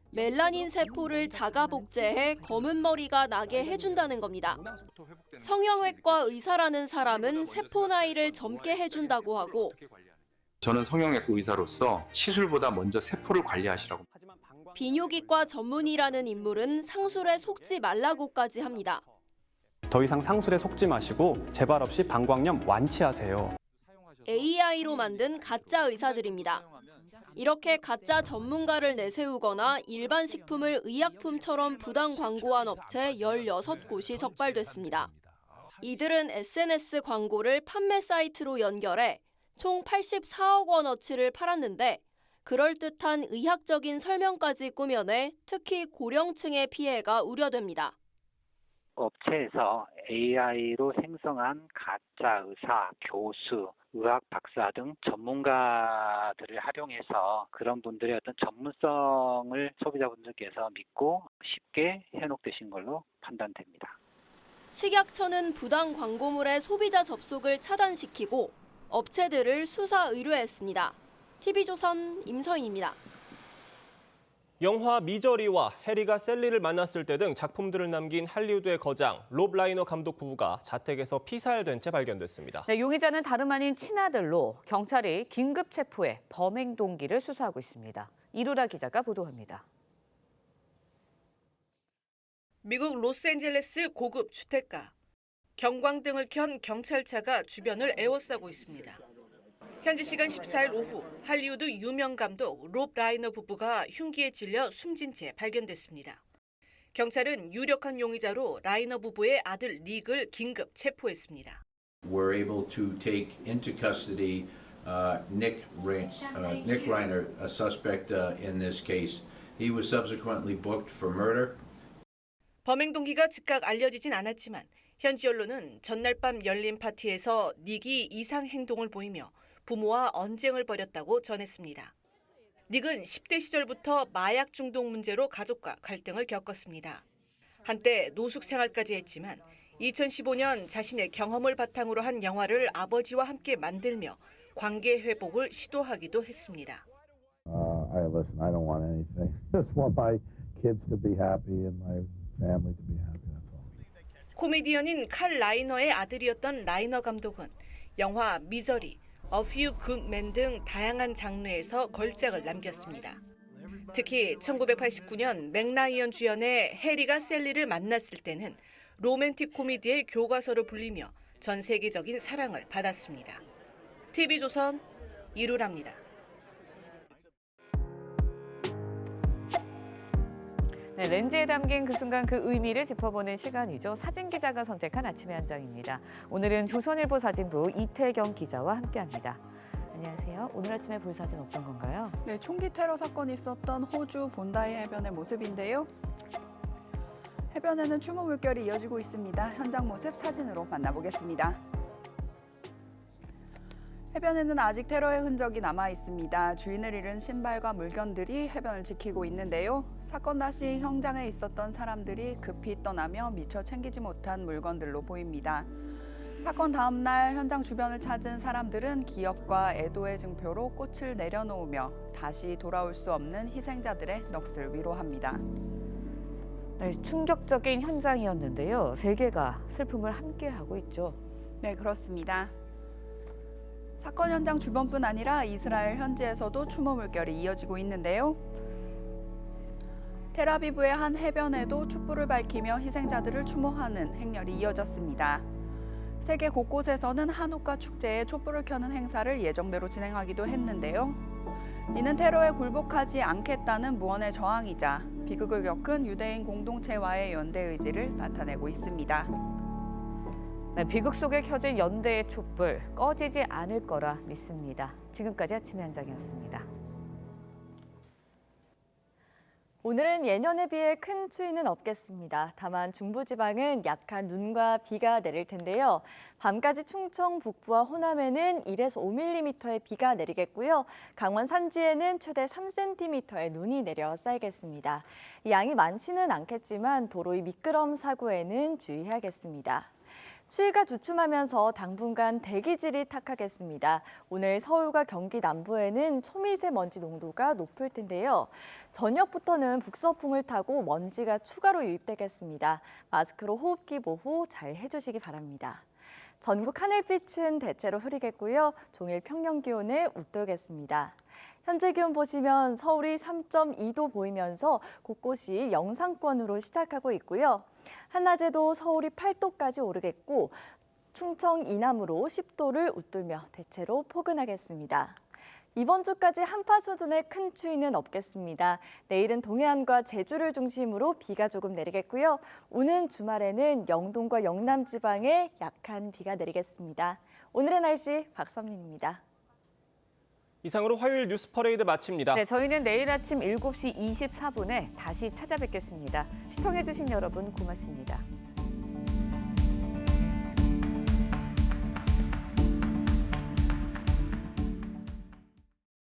멜라닌 세포를 자가 복제해 검은 머리가 나게 해준다는 겁니다. 성형외과 의사라는 사람은 세포 나이를 젊게 해준다고 하고 저는 성형외과 의사로서 시술보다 먼저 세포를 관리하시라고. 비뇨기과 전문의라는 인물은 상술에 속지 말라고까지 합니다. 더 이상 상술에 속지 마시고 재발 없이 방광염 완치하세요. AI로 만든 가짜 의사들입니다. 이렇게 가짜 전문가를 내세우거나 일반 식품을 의약품처럼 부당 광고한 업체 16곳이 적발됐습니다. 이들은 SNS 광고를 판매 사이트로 연결해 총 84억 원어치를 팔았는데 그럴듯한 의학적인 설명까지 꾸며내 특히 고령층의 피해가 우려됩니다. 업체에서 AI로 생성한 가짜 의사, 교수, 의학 박사 등 전문가들을 활용해서 그런 분들의 어떤 전문성을 소비자분들께서 믿고 쉽게 현혹되신 걸로 판단됩니다. 식약처는 부당 광고물의 소비자 접속을 차단시키고 업체들을 수사 의뢰했습니다. TV조선 임서인입니다. 영화 미저리와 해리가 셀리를 만났을 때 등 작품들을 남긴 할리우드의 거장 롭 라이너 감독 부부가 자택에서 피살된 채 발견됐습니다. 네, 용의자는 다름 아닌 친아들로 경찰이 긴급 체포해 범행 동기를 수사하고 있습니다. 이루라 기자가 보도합니다. 미국 로스앤젤레스 고급 주택가. 경광등을 켠 경찰차가 주변을 에워싸고 있습니다. 현지 시간 14일 오후 할리우드 유명 감독 롭 라이너 부부가 흉기에 찔려 숨진 채 발견됐습니다. 경찰은 유력한 용의자로 라이너 부부의 아들 닉을 긴급 체포했습니다. We're able to take into custody Nick Reiner, a suspect in this case. He was subsequently booked for murder. 범행 동기가 즉각 알려지진 않았지만 현지 언론은 전날 밤 열린 파티에서 닉이 이상 행동을 보이며 부모와 언쟁을 벌였다고 전했습니다. 닉은 10대 시절부터 마약 중독 문제로 가족과 갈등을 겪었습니다. 한때 노숙 생활까지 했지만 2015년 자신의 경험을 바탕으로 한 영화를 아버지와 함께 만들며 관계 회복을 시도하기도 했습니다. Listen, I don't want anything. Just want my kids to be happy and my family to be happy. That's all. 코미디언인 칼 라이너의 아들이었던 라이너 감독은 영화 미저리, A Few Good Men 등 다양한 장르에서 걸작을 남겼습니다. 특히 1989년 맥라이언 주연의 해리가 셀리를 만났을 때는 로맨틱 코미디의 교과서로 불리며 전 세계적인 사랑을 받았습니다. TV조선 이루라입니다. 네, 렌즈에 담긴 그 순간 그 의미를 짚어보는 시간이죠. 사진 기자가 선택한 아침의 한 장입니다. 오늘은 조선일보 사진부 이태경 기자와 함께합니다. 안녕하세요. 오늘 아침에 볼 사진 어떤 건가요? 네, 총기 테러 사건이 있었던 호주 본다이 해변의 모습인데요. 해변에는 추모 물결이 이어지고 있습니다. 현장 모습 사진으로 만나보겠습니다. 해변에는 아직 테러의 흔적이 남아 있습니다. 주인을 잃은 신발과 물건들이 해변을 지키고 있는데요. 사건 당시 현장에 있었던 사람들이 급히 떠나며 미처 챙기지 못한 물건들로 보입니다. 사건 다음 날 현장 주변을 찾은 사람들은 기억과 애도의 증표로 꽃을 내려놓으며 다시 돌아올 수 없는 희생자들의 넋을 위로합니다. 네, 충격적인 현장이었는데요. 세계가 슬픔을 함께하고 있죠. 네, 그렇습니다. 사건 현장 주변뿐 아니라 이스라엘 현지에서도 추모 물결이 이어지고 있는데요. 텔아비브의 한 해변에도 촛불을 밝히며 희생자들을 추모하는 행렬이 이어졌습니다. 세계 곳곳에서는 한우카 축제에 촛불을 켜는 행사를 예정대로 진행하기도 했는데요. 이는 테러에 굴복하지 않겠다는 무언의 저항이자 비극을 겪은 유대인 공동체와의 연대 의지를 나타내고 있습니다. 네, 비극 속에 켜진 연대의 촛불 꺼지지 않을 거라 믿습니다. 지금까지 아침의 한 장이었습니다. 오늘은 예년에 비해 큰 추위는 없겠습니다. 다만 중부지방은 약한 눈과 비가 내릴 텐데요. 밤까지 충청 북부와 호남에는 1에서 5mm의 비가 내리겠고요. 강원 산지에는 최대 3cm의 눈이 내려 쌓이겠습니다. 양이 많지는 않겠지만 도로의 미끄럼 사고에는 주의해야겠습니다. 추위가 주춤하면서 당분간 대기질이 탁하겠습니다. 오늘 서울과 경기 남부에는 초미세먼지 농도가 높을 텐데요. 저녁부터는 북서풍을 타고 먼지가 추가로 유입되겠습니다. 마스크로 호흡기 보호 잘 해주시기 바랍니다. 전국 하늘빛은 대체로 흐리겠고요. 종일 평년 기온을 웃돌겠습니다. 현재 기온 보시면 서울이 3.2도 보이면서 곳곳이 영상권으로 시작하고 있고요. 한낮에도 서울이 8도까지 오르겠고 충청 이남으로 10도를 웃돌며 대체로 포근하겠습니다. 이번 주까지 한파 수준의 큰 추위는 없겠습니다. 내일은 동해안과 제주를 중심으로 비가 조금 내리겠고요. 오는 주말에는 영동과 영남 지방에 약한 비가 내리겠습니다. 오늘의 날씨 박선민입니다. 이상으로 화요일 뉴스 퍼레이드 마칩니다. 네, 저희는 내일 아침 7시 24분에 다시 찾아뵙겠습니다. 시청해주신 여러분 고맙습니다.